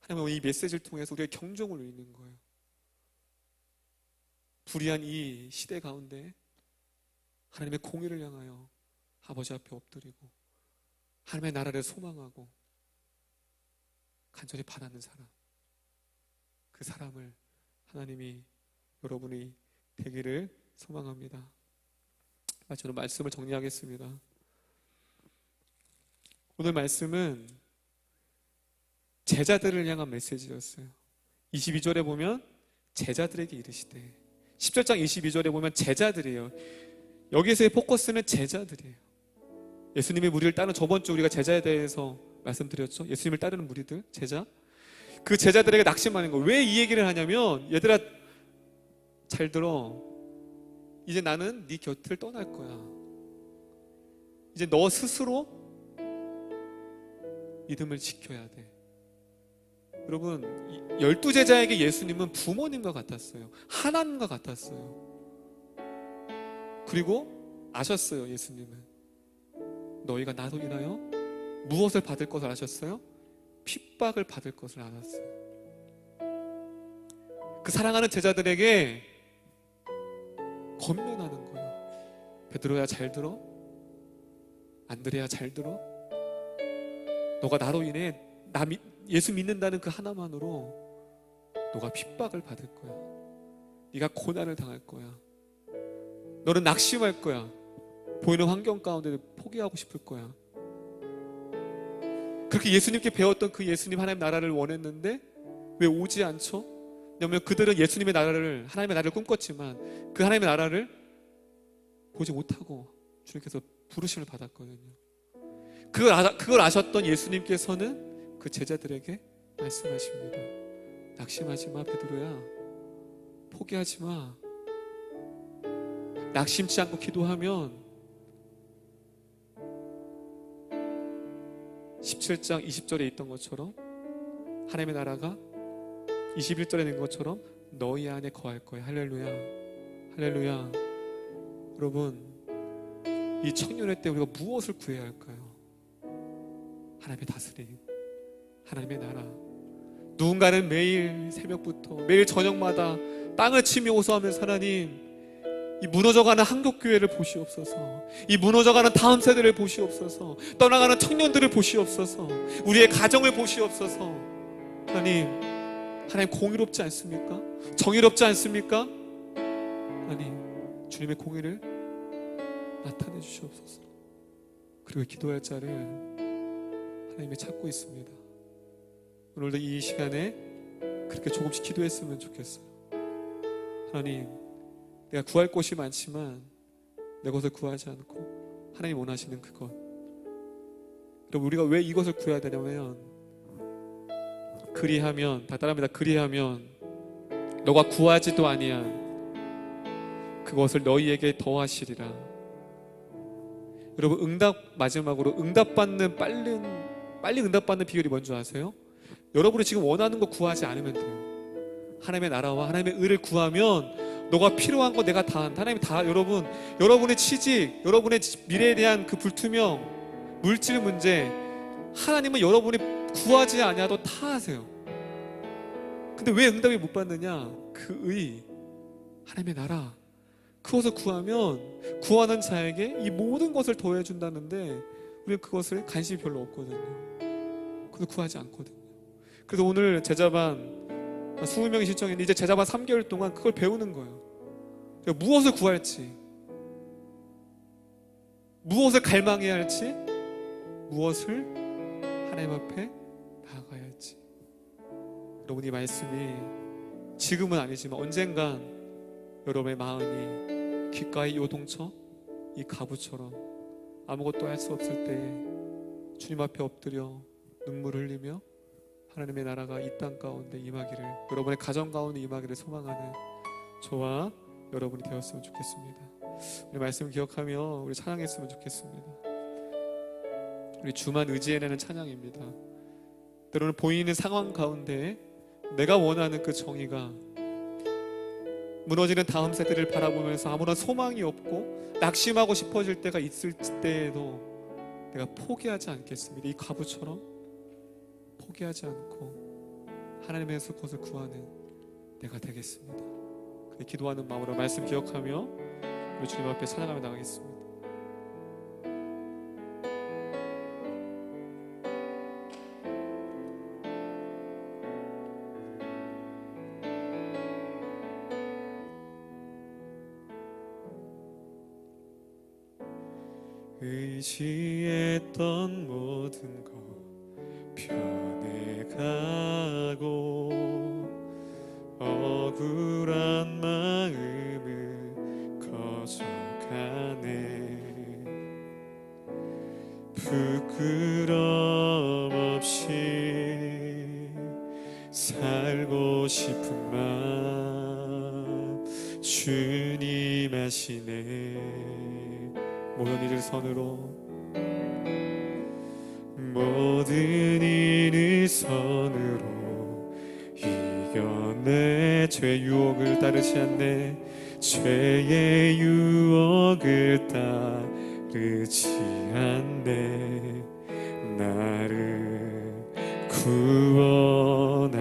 하나님은 이 메시지를 통해서 우리의 경종을 울리는 거예요. 불의한 이 시대 가운데 하나님의 공의를 향하여 아버지 앞에 엎드리고 하나님의 나라를 소망하고 간절히 바라는 사람, 그 사람을 하나님이 여러분이 되기를 소망합니다. 저는 말씀을 정리하겠습니다. 오늘 말씀은 제자들을 향한 메시지였어요. 22절에 보면 제자들에게 이르시되, 17장 22절에 보면 제자들이에요. 여기서의 포커스는 제자들이에요. 예수님의 무리를 따르는, 저번 주 우리가 제자에 대해서 말씀드렸죠. 예수님을 따르는 무리들, 제자. 그 제자들에게 낙심하는 거예요. 왜 이 얘기를 하냐면, 얘들아 잘 들어, 이제 나는 네 곁을 떠날 거야. 이제 너 스스로 믿음을 지켜야 돼. 여러분, 12제자에게 예수님은 부모님과 같았어요. 하나님과 같았어요. 그리고 아셨어요. 예수님은 너희가 나로 인하여 무엇을 받을 것을 아셨어요? 핍박을 받을 것을 알았어요. 그 사랑하는 제자들에게 권면하는 거예요. 베드로야 잘 들어? 안드레야 잘 들어? 너가 나로 인해 예수 믿는다는 그 하나만으로 너가 핍박을 받을 거야. 네가 고난을 당할 거야. 너는 낙심할 거야. 보이는 환경 가운데 포기하고 싶을 거야. 그렇게 예수님께 배웠던 그 예수님, 하나님 나라를 원했는데 왜 오지 않죠? 왜냐하면 그들은 예수님의 나라를, 하나님의 나라를 꿈꿨지만 그 하나님의 나라를 보지 못하고 주님께서 부르심을 받았거든요. 그걸 아셨던 예수님께서는 그 제자들에게 말씀하십니다. 낙심하지 마, 베드로야. 포기하지 마. 낙심치 않고 기도하면 17장 20절에 있던 것처럼 하나님의 나라가 21절에 있는 것처럼 너희 안에 거할 거야. 할렐루야. 할렐루야. 여러분, 이 청년의 때 우리가 무엇을 구해야 할까요? 하나님의 다스림, 하나님의 나라. 누군가는 매일 새벽부터 매일 저녁마다 땅을 치며 호소하면서 하나님, 이 무너져가는 한국교회를 보시옵소서. 이 무너져가는 다음 세대를 보시옵소서. 떠나가는 청년들을 보시옵소서. 우리의 가정을 보시옵소서. 하나님 공의롭지 않습니까? 정의롭지 않습니까? 하나님, 주님의 공의를 나타내 주시옵소서. 그리고 기도할 자를 하나님이 찾고 있습니다. 오늘도 이 시간에 그렇게 조금씩 기도했으면 좋겠어요. 하나님, 내가 구할 곳이 많지만 내 것을 구하지 않고 하나님 원하시는 그것. 여러분, 우리가 왜 이것을 구해야 되냐면, 그리하면, 다 따라합니다. 그리하면 너가 구하지도 아니한 그것을 너희에게 더하시리라. 여러분, 마지막으로 응답받는 빨리 응답받는 비결이 뭔지 아세요? 여러분이 지금 원하는 거 구하지 않으면 돼요. 하나님의 나라와 하나님의 의를 구하면 너가 필요한 거 내가 다 한다. 하나님이 다, 여러분의 취직, 여러분의 미래에 대한 그 불투명, 물질 문제, 하나님은 여러분이 구하지 아니하도 다 하세요. 근데 왜 응답이 못 받느냐? 그 의, 하나님의 나라, 그것을 구하면 구하는 자에게 이 모든 것을 더해준다는데 우리는 그것을 관심이 별로 없거든요. 그래서 구하지 않거든요. 그래서 오늘 제자반 20명이 신청했는데 이제 제자반 3개월 동안 그걸 배우는 거예요. 무엇을 구할지, 무엇을 갈망해야 할지, 무엇을 하나님 앞에 나아가야 할지. 여러분, 이 말씀이 지금은 아니지만 언젠간 여러분의 마음이 귓가의 요동쳐 이 가부처럼 아무것도 할 수 없을 때 주님 앞에 엎드려 눈물을 흘리며 하나님의 나라가 이 땅 가운데 임하기를, 여러분의 가정 가운데 임하기를 소망하는 저와 여러분이 되었으면 좋겠습니다. 우리 말씀 기억하며 우리 찬양했으면 좋겠습니다. 우리 주만 의지해내는 찬양입니다. 때로는 보이는 상황 가운데 내가 원하는 그 정의가 무너지는 다음 세대를 바라보면서 아무런 소망이 없고 낙심하고 싶어질 때가 있을 때에도 내가 포기하지 않겠습니다. 이 과부처럼 포기하지 않고 하나님에서 그것을 구하는 내가 되겠습니다. 기도하는 마음으로 말씀 기억하며 우리 주님 앞에 찬양하며 나가겠습니다. 의지했던 모든 것 변해가고 억울한 마음은 커져가네. 부끄럼 없이 살고 싶은 마음 주님 아시네. 모든 일을 선으로, 모든 일을 선으로 이겨내. 죄의 유혹을 따르지 않네. 죄의 유혹을 따르지 않네. 나를 구원하신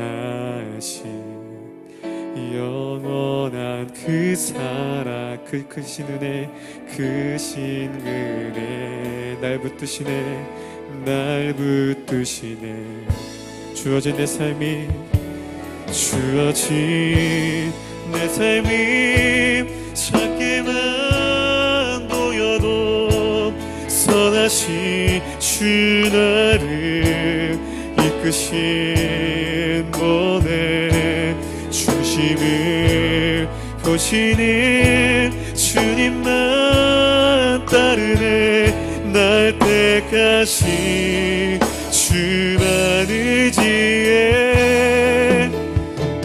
영원한 그 사랑, 그 크신 은혜, 크신 은혜, 날 붙드시네, 날 붙드시네. 주어진 내 삶이, 주어진 내 삶이 작게만 보여도 선하신 주 나를 이끄신 분의 중심을 보시는 주님만 따르네. 날 택하신 주만 의지해.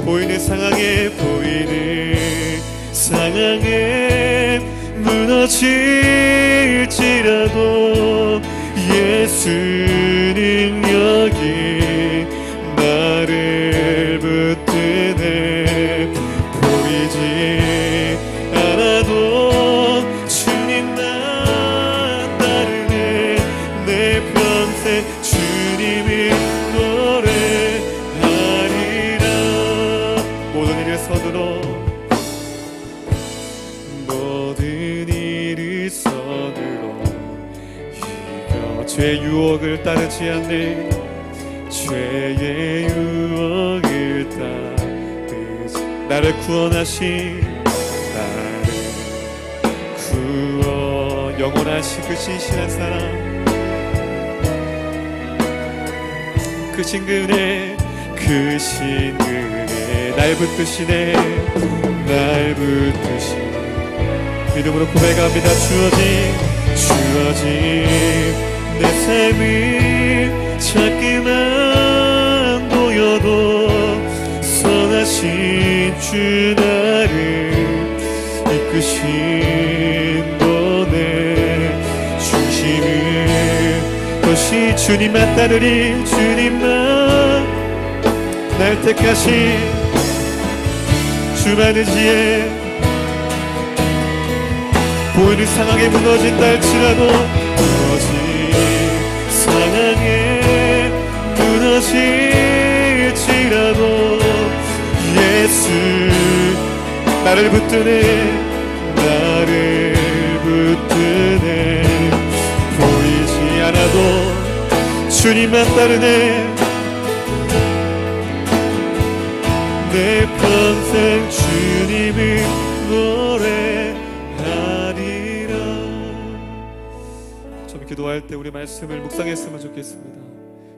보이는 상황에 무너질지라도 예수 능력이 나를 붙드네. 보이지 않아도 주님만 따르네. 내 평생 주님을 노래하리라. 모든 일을 선으로, 모든 일을 선으로 이겨. 죄의 유혹을 따르지 않네. 죄의 유혹을 따르지. 나를 구원하신, 나를 구원 영원하신 그 신실한 사랑, 크신 그네, 크신 그네, 날 붙드시네, 날 붙드시네. 믿음으로 고백합니다. 주어진 내 삶이 작게만 보여도 선하신 주 나를 이끄신 분의 중심을 것이 주님만 따르리. 주님만 날 택하신 주만 의지해. 보이는 상황에 무너진다 할지라도, 무너진 상황에 무너질지라도 예수 나를 붙드네. 나를 붙드네. 보이지 않아도 주님만 따르네. 내 평생 주님을 노래하리라. 기도할 때 우리 말씀을 묵상했으면 좋겠습니다.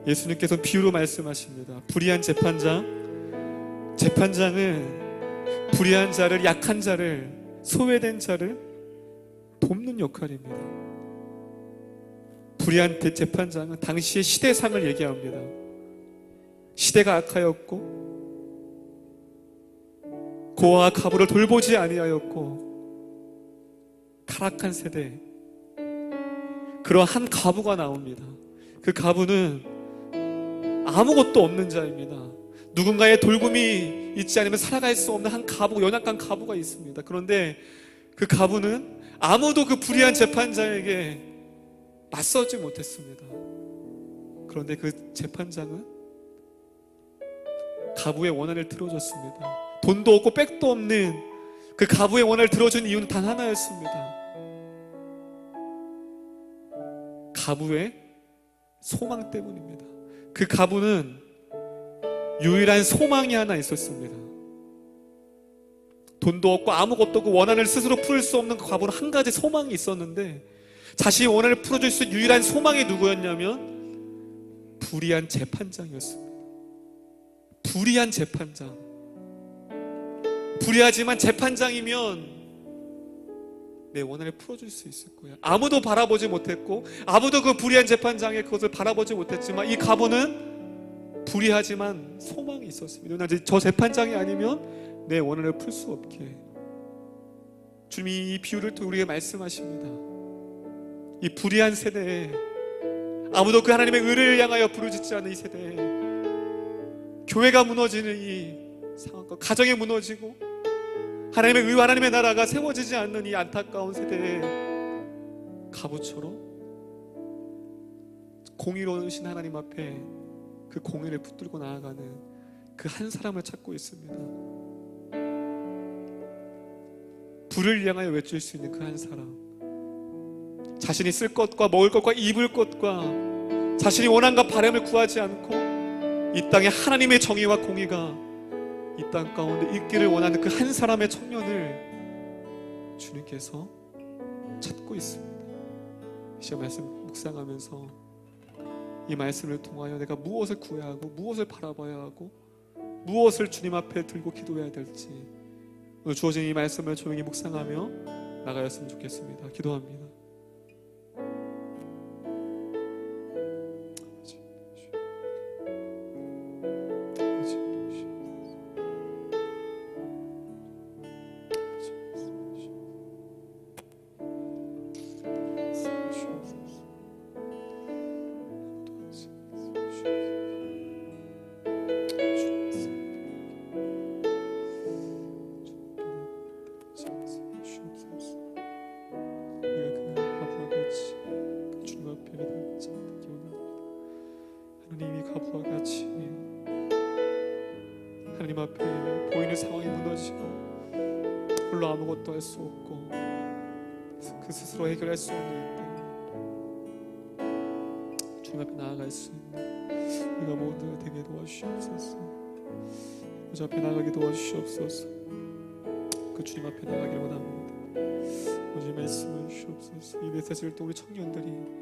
예수님께서 비유로 말씀하십니다. 불의한 재판장은 불의한 자를, 약한 자를, 소외된 자를 돕는 역할입니다. 불의한 재판장은 당시의 시대상을 얘기합니다. 시대가 악하였고 고아와 과부를 돌보지 아니하였고 타락한 세대, 그러한 과부가 나옵니다. 그 과부는 아무것도 없는 자입니다. 누군가의 돌봄이 있지 않으면 살아갈 수 없는 한 과부, 연약한 과부가 있습니다. 그런데 그 과부는 아무도 그 불의한 재판장에게 맞서지 못했습니다. 그런데 그 재판장은 과부의 원한을 들어줬습니다. 돈도 없고 백도 없는 그 과부의 원한을 들어준 이유는 단 하나였습니다. 과부의 소망 때문입니다. 그 과부는 유일한 소망이 하나 있었습니다. 돈도 없고 아무것도 없고 원한을 스스로 풀 수 없는 그 과부는 한 가지 소망이 있었는데, 자신의 원한을 풀어줄 수 있는 유일한 소망이 누구였냐면 불의한 재판장이었습니다. 불의한 재판장. 불의하지만 재판장이면 내 원한을 풀어줄 수 있을 거야. 아무도 바라보지 못했고 아무도 그 불의한 재판장의 그것을 바라보지 못했지만 이 과부는 불의하지만 소망이 있었습니다. 왜냐하면 저 재판장이 아니면 내 원한을 풀 수 없게. 주님이 이 비유를 통해 우리에게 말씀하십니다. 이 불의한 세대에, 아무도 그 하나님의 의를 향하여 부르짖지 않는 이 세대에, 교회가 무너지는 이 상황과 가정이 무너지고 하나님의 의와 하나님의 나라가 세워지지 않는 이 안타까운 세대에 과부처럼 공의로우신 하나님 앞에 그 공의를 붙들고 나아가는 그 한 사람을 찾고 있습니다. 불을 향하여 외칠 수 있는 그 한 사람, 자신이 쓸 것과 먹을 것과 입을 것과 자신이 원함과 바람을 구하지 않고 이 땅에 하나님의 정의와 공의가 이 땅 가운데 있기를 원하는 그 한 사람의 청년을 주님께서 찾고 있습니다. 이 말씀 묵상하면서 이 말씀을 통하여 내가 무엇을 구해야 하고 무엇을 바라봐야 하고 무엇을 주님 앞에 들고 기도해야 될지 오늘 주어진 이 말씀을 조용히 묵상하며 나가였으면 좋겠습니다. 기도합니다. 하나님이 과부와 같이 하나님 앞에 보이는 상황이 무너지고 홀로 아무것도 할 수 없고 그 스스로 해결할 수 없는 때 주님 앞에 나아갈 수 있는 우리가 모두 되게 도와주시옵소서. 주 앞에 나가게 도와주시옵소서. 그 주님 앞에 나가기를 원합니다. 오늘 말씀을 주시옵소서. 이 메시지를 또 우리 청년들이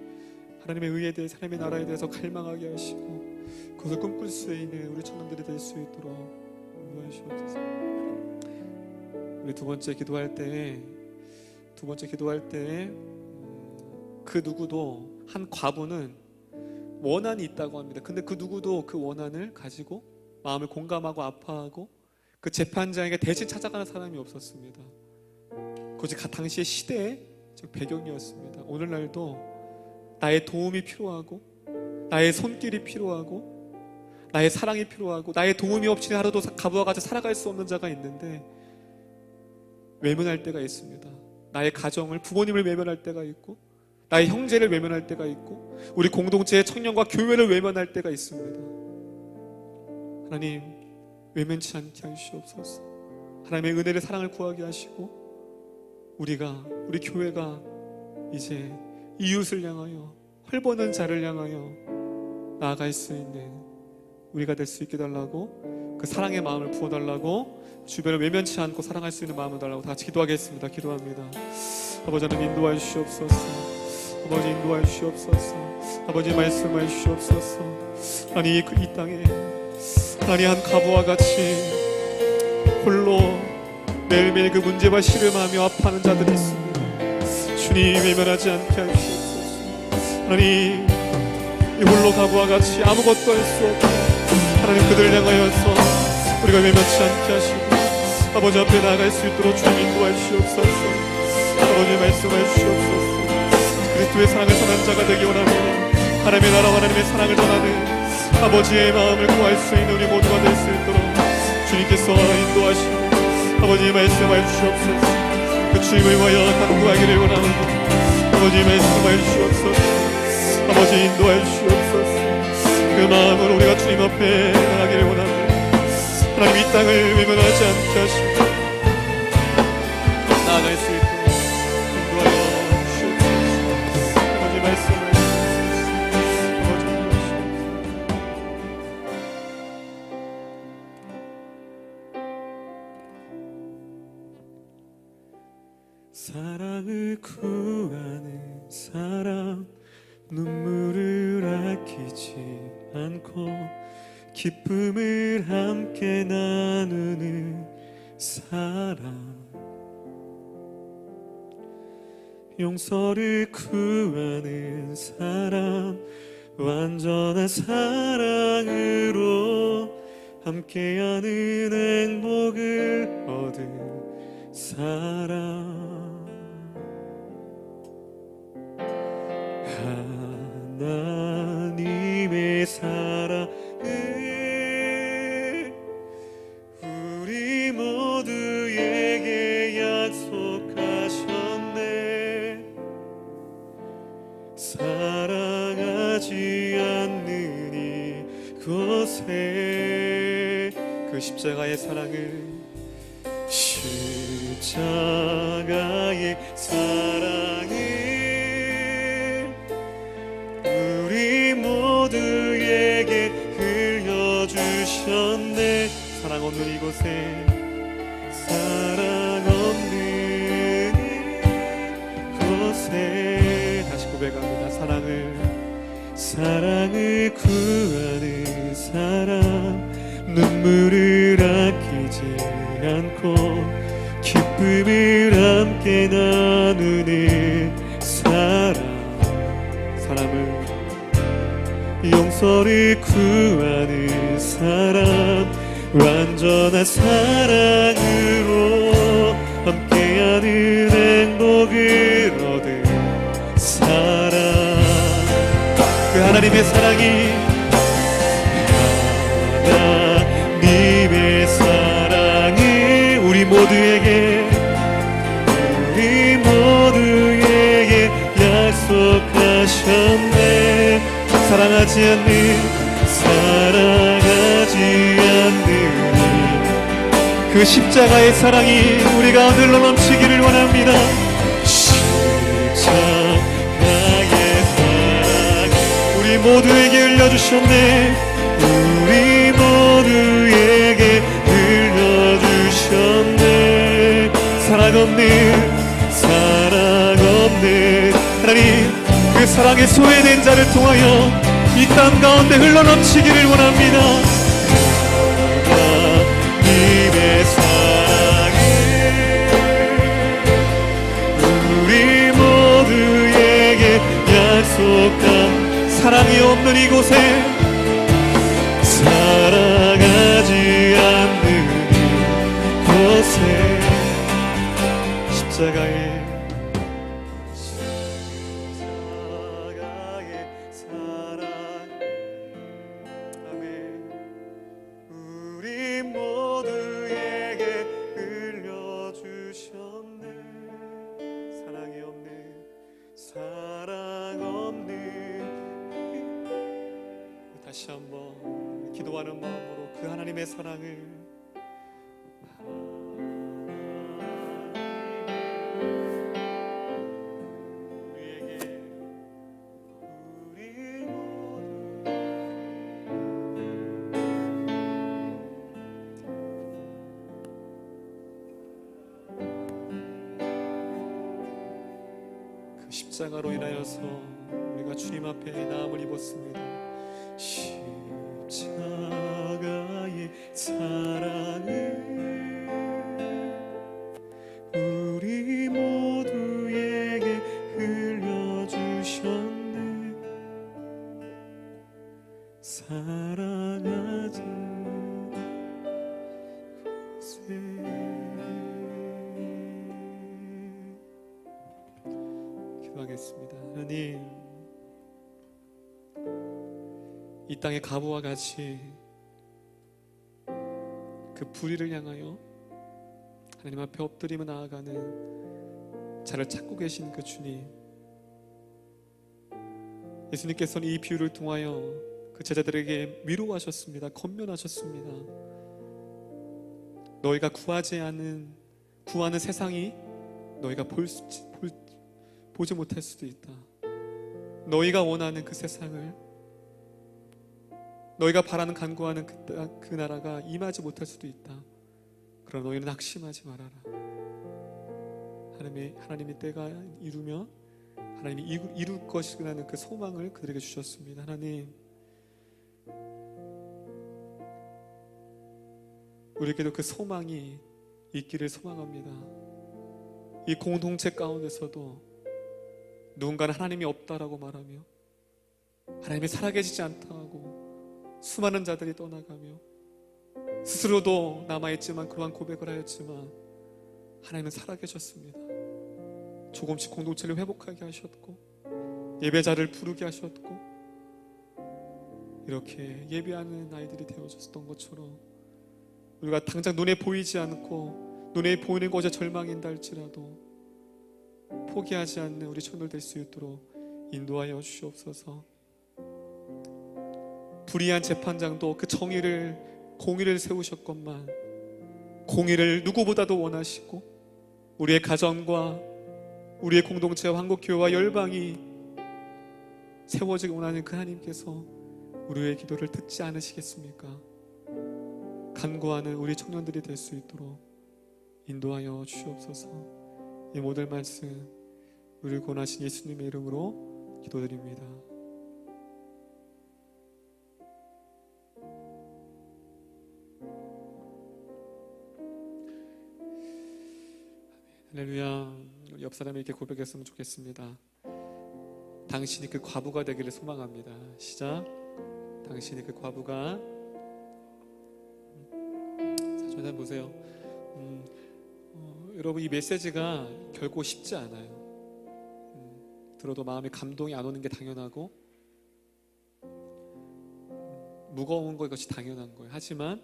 하나님의 의에 대해 하나님의 나라에 대해서 갈망하게 하시고 그것을 꿈꿀 수 있는 우리 청년들이 될 수 있도록 인도하시옵소서. 우리 두 번째 기도할 때 그 누구도 한 과부는 원한이 있다고 합니다. 근데 그 누구도 그 원한을 가지고 마음을 공감하고 아파하고 그 재판장에게 대신 찾아가는 사람이 없었습니다. 그것이 당시의 시대의 배경이었습니다. 오늘날도 나의 도움이 필요하고 나의 손길이 필요하고 나의 사랑이 필요하고 나의 도움이 없이는 하루도 과부와 같이 살아갈 수 없는 자가 있는데 외면할 때가 있습니다. 나의 가정을, 부모님을 외면할 때가 있고 나의 형제를 외면할 때가 있고 우리 공동체의 청년과 교회를 외면할 때가 있습니다. 하나님 외면치 않게 하시옵소서. 하나님의 은혜를, 사랑을 구하게 하시고 우리 교회가 이제 이웃을 향하여, 헐벗는 자를 향하여 나아갈 수 있는 우리가 될 수 있게 달라고, 그 사랑의 마음을 부어달라고, 주변을 외면치 않고 사랑할 수 있는 마음을 달라고 다 같이 기도하겠습니다. 기도합니다. 아버지 하나님 인도하여 주시옵소서. 아버지 인도하여 주시옵소서. 아버지 말씀하여 주시옵소서. 아니 이 땅에 아니 한 가부와 같이 홀로 매일매일 그 문제와 씨름하며 아파하는 자들이 있습니다. 주님 외면하지 않게 하시옵소서. 하나님 이 홀로 가부와 같이 아무것도 할 수 없고 하나님 그들을 향하여서 우리가 외면치 않게 하시고 아버지 앞에 나아갈 수 있도록 주님 인도하여 주시옵소서. 아버지 말씀하여 주시옵소서. 그리스도의 사랑을 전하는 자가 되기 원합니다. 하나님의 나라와 하나님의 사랑을 전하는 아버지의 마음을 구할 수 있는 우리 모두가 될 수 있도록 주님께서 인도하시고 아버지 말씀하여 주시옵소서. 그 주님을 위하여 간구하기를 원합니다. 아버지 말씀하여 주시옵소서. 아버지 인도하여 주시옵소서. 그 마음으로 우리가 주님 앞에 나가기를 원합니다. 하나님 이 땅을 외면하지 않게 하시고 나아갈 수 있도록 인도하여 주시옵소서. 아버지 말씀하여 주시옵소서. 아버지 사랑을 구하는 사람, 눈물을 아끼지 않고 기쁨을 함께 나누는 사람, 용서를 구하는 사람, 완전한 사랑으로 함께하는 행복을 얻은 사람, 하나님의 사랑을 우리 모두에게 약속하셨네. 사랑하지 않는 이곳에 그 십자가의 사랑을 십자가의 사랑을 우리 모두에게 흘려주셨네. 사랑 없는 이곳에 사랑 없는 곳에 다시 고백합니다. 사랑을 구하는 사람, 눈물을 아끼지 않고 기쁨을 함께 나누는 사람을, 용서를 구하는 사람, 완전한 사랑으로 함께하는 행복을 얻은 사람, 그 하나님의 사랑이 하나님의 사랑을 우리 모두에게 약속하셨네. 사랑하지 않는 그 십자가의 사랑이 우리 가운데로 넘치기를 원합니다. 십자가의 사랑 우리 모두에게 흘려주셨네. 우리 모두에게 흘려주셨네. 사랑 없는 하나님, 그 사랑에 소외된 자를 통하여 이 땅 가운데 흘러넘치기를 원합니다. 하나님의 사랑을 우리 모두에게 약속한 사랑이 없는 이곳에 사랑하지 않는 곳에 십자가의 사랑, 아멘. 우리 모두에게 흘려주셨네. 사랑 없는 다시 한번 기도하는 마음으로 그 하나님의 사랑을 십자가로 인하여서 우리가 주님 앞에 나음을 입었습니다. 십자가의 사랑을 우리 모두에게 흘려주셨네. 사랑하자 곳에. 기도하겠습니다. 하나님, 이 땅의 가부와 같이 그 불의를 향하여 하나님 앞에 엎드리며 나아가는 자를 찾고 계신 그 주님, 예수님께서는 이 비유를 통하여 그 제자들에게 위로하셨습니다. 권면하셨습니다. 너희가 구하는 세상이 너희가 보지 못할 수도 있다. 너희가 원하는 그 세상을, 너희가 바라는 간구하는 그 나라가 임하지 못할 수도 있다. 그러나 너희는 낙심하지 말아라. 하나님이 때가 이루면 하나님이 이룰 것이라는 그 소망을 그들에게 주셨습니다. 하나님, 우리에게도 그 소망이 있기를 소망합니다. 이 공동체 가운데서도 누군가는 하나님이 없다라고 말하며 하나님이 살아계시지 않다고 수많은 자들이 떠나가며 스스로도 남아있지만 그러한 고백을 하였지만 하나님은 살아계셨습니다. 조금씩 공동체를 회복하게 하셨고 예배자를 부르게 하셨고 이렇게 예배하는 아이들이 되어졌던 것처럼 우리가 당장 눈에 보이지 않고 눈에 보이는 것에 절망인다 할지라도 포기하지 않는 우리 청년들 될 수 있도록 인도하여 주시옵소서. 불의한 재판장도 그 공의를 세우셨건만 공의를 누구보다도 원하시고 우리의 가정과 우리의 공동체와 한국교회와 열방이 세워지기 원하는 그 하나님께서 우리의 기도를 듣지 않으시겠습니까? 간구하는 우리 청년들이 될 수 있도록 인도하여 주시옵소서. 이 모든 말씀 우리를 권하신 예수님의 이름으로 기도드립니다. 할렐루야. 우리 옆 사람이 이렇게 고백했으면 좋겠습니다. 당신이 그 과부가 되기를 소망합니다. 시작. 당신이 그 과부가. 자, 저희 한번 보세요. 여러분, 이 메시지가 결코 쉽지 않아요. 들어도 마음에 감동이 안 오는 게 당연하고 무거운 거, 이것이 당연한 거예요. 하지만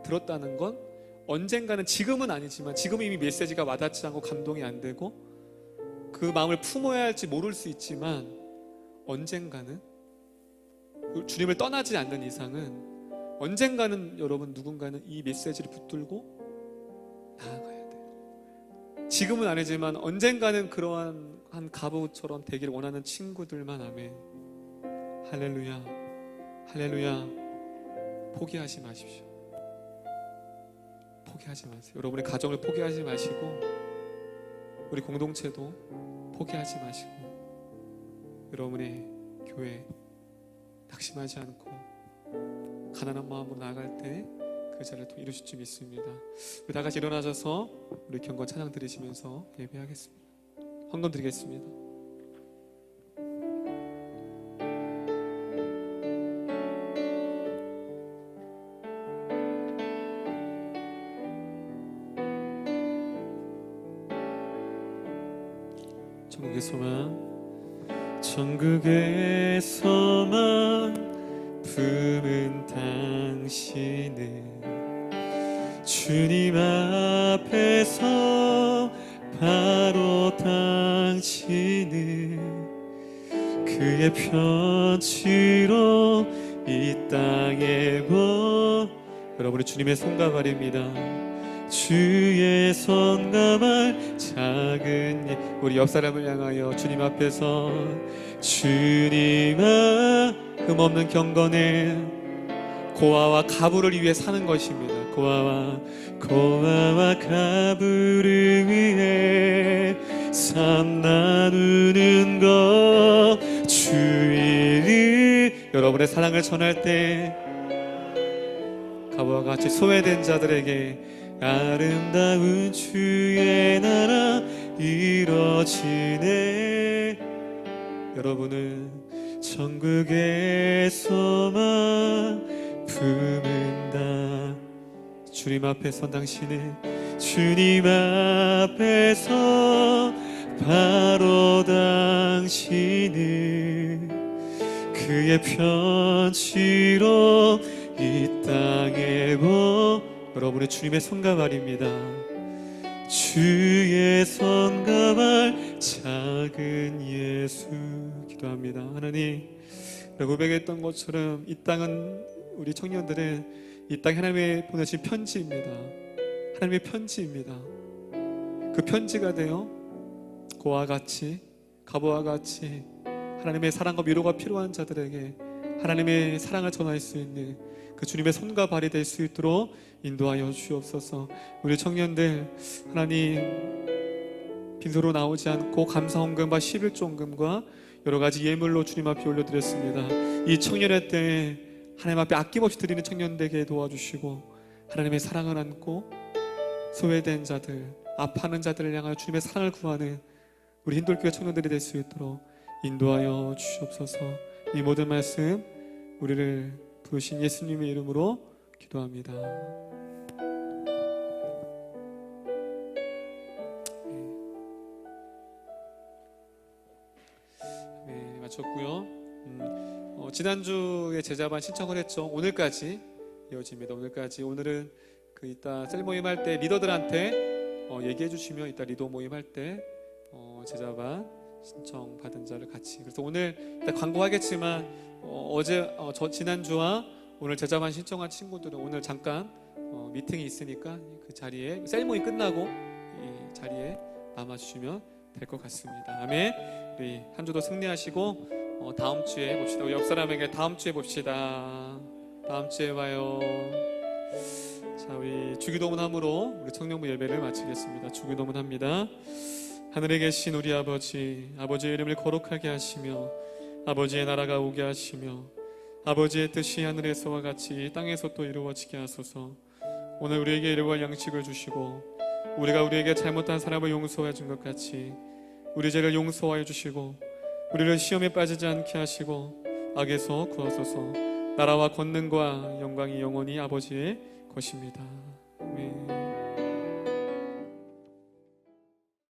들었다는 건 언젠가는, 지금은 아니지만 지금은 이미 메시지가 와닿지 않고 감동이 안 되고 그 마음을 품어야 할지 모를 수 있지만 언젠가는, 주님을 떠나지 않는 이상은 언젠가는 여러분, 누군가는 이 메시지를 붙들고 나아가야 돼요. 지금은 아니지만 언젠가는 그러한 한 가부처럼 되기를 원하는 친구들만. 아멘. 할렐루야. 할렐루야. 포기하지 마십시오. 포기하지 마세요. 여러분의 가정을 포기하지 마시고 우리 공동체도 포기하지 마시고 여러분의 교회 낙심하지 않고 가난한 마음으로 나아갈 때 그 자리를 또 이루실 줄 믿습니다. 우리 다 같이 일어나셔서 우리 경건 찬양 드리시면서 예배하겠습니다. 헌금 드리겠습니다. 천국의 소망, 천국의 소망 품은 당신을 주님 앞에서 바로 당신을 그의 편지로 이 땅에 여러분의 주님의 손과 발입니다. 주의 손과 발 작은 우리 옆 사람을 향하여 주님 앞에서 주님아 흠없는 경건에 고아와 가부를 위해 사는 것입니다. 고아와 가부를 위해 삶 나누는 것 주의 여러분의 사랑을 전할 때 가부와 같이 소외된 자들에게 아름다운 주의 나라 이뤄지네. 여러분은 천국에서만 품은다. 주님 앞에 선 당신은 주님 앞에서 바로 당신은 그의 편지로 이 땅에 여러분의 주님의 손과 발입니다. 주의 손과 발 작은 예수 기도합니다. 하나님, 고백했던 것처럼 이 땅은 우리 청년들은 이 땅 하나님의 보내신 편지입니다. 하나님의 편지입니다. 그 편지가 되어 고와 같이 가보와 같이 하나님의 사랑과 위로가 필요한 자들에게 하나님의 사랑을 전할 수 있는 그 주님의 손과 발이 될 수 있도록 인도하여 주옵소서. 우리 청년들 하나님 빈소로 나오지 않고 감사헌금과 11조헌금과 여러 가지 예물로 주님 앞에 올려드렸습니다. 이 청년의 때에 하나님 앞에 아낌없이 드리는 청년 되게 도와주시고 하나님의 사랑을 안고 소외된 자들, 아파하는 자들을 향하여 주님의 사랑을 구하는 우리 hin돌교회 청년들이 될 수 있도록 인도하여 주시옵소서. 이 모든 말씀 우리를 부르신 예수님의 이름으로 기도합니다. 네, 마쳤고요. 지난주에 제자반 신청을 했죠. 오늘까지 이어집니다. 오늘은 그 이따 셀 모임 할 때 리더들한테 얘기해 주시면 이따 리더 모임 할 때 제자반 신청 받은 자를 같이. 그래서 오늘 일단 광고하겠지만 지난주와 오늘 제자반 신청한 친구들은 오늘 잠깐 미팅이 있으니까 그 자리에 셀 모임 끝나고 이 자리에 남아주시면 될 것 같습니다. 아멘. 우리 한 주도 승리하시고 다음 주에 봅시다. 우리 옆 사람에게 다음 주에 봅시다. 다음 주에 봐요. 자, 우리 주기도문함으로 우리 청년부 예배를 마치겠습니다. 주기도문합니다. 하늘에 계신 우리 아버지, 아버지의 이름을 거룩하게 하시며 아버지의 나라가 오게 하시며 아버지의 뜻이 하늘에서와 같이 땅에서 또 이루어지게 하소서. 오늘 우리에게 일용할 양식을 주시고 우리가 우리에게 잘못한 사람을 용서해 준 것 같이 우리 죄를 용서하여 주시고 우리를 시험에 빠지지 않게 하시고 악에서 구하소서. 나라와 권능과 영광이 영원히 아버지의 것입니다. 아멘.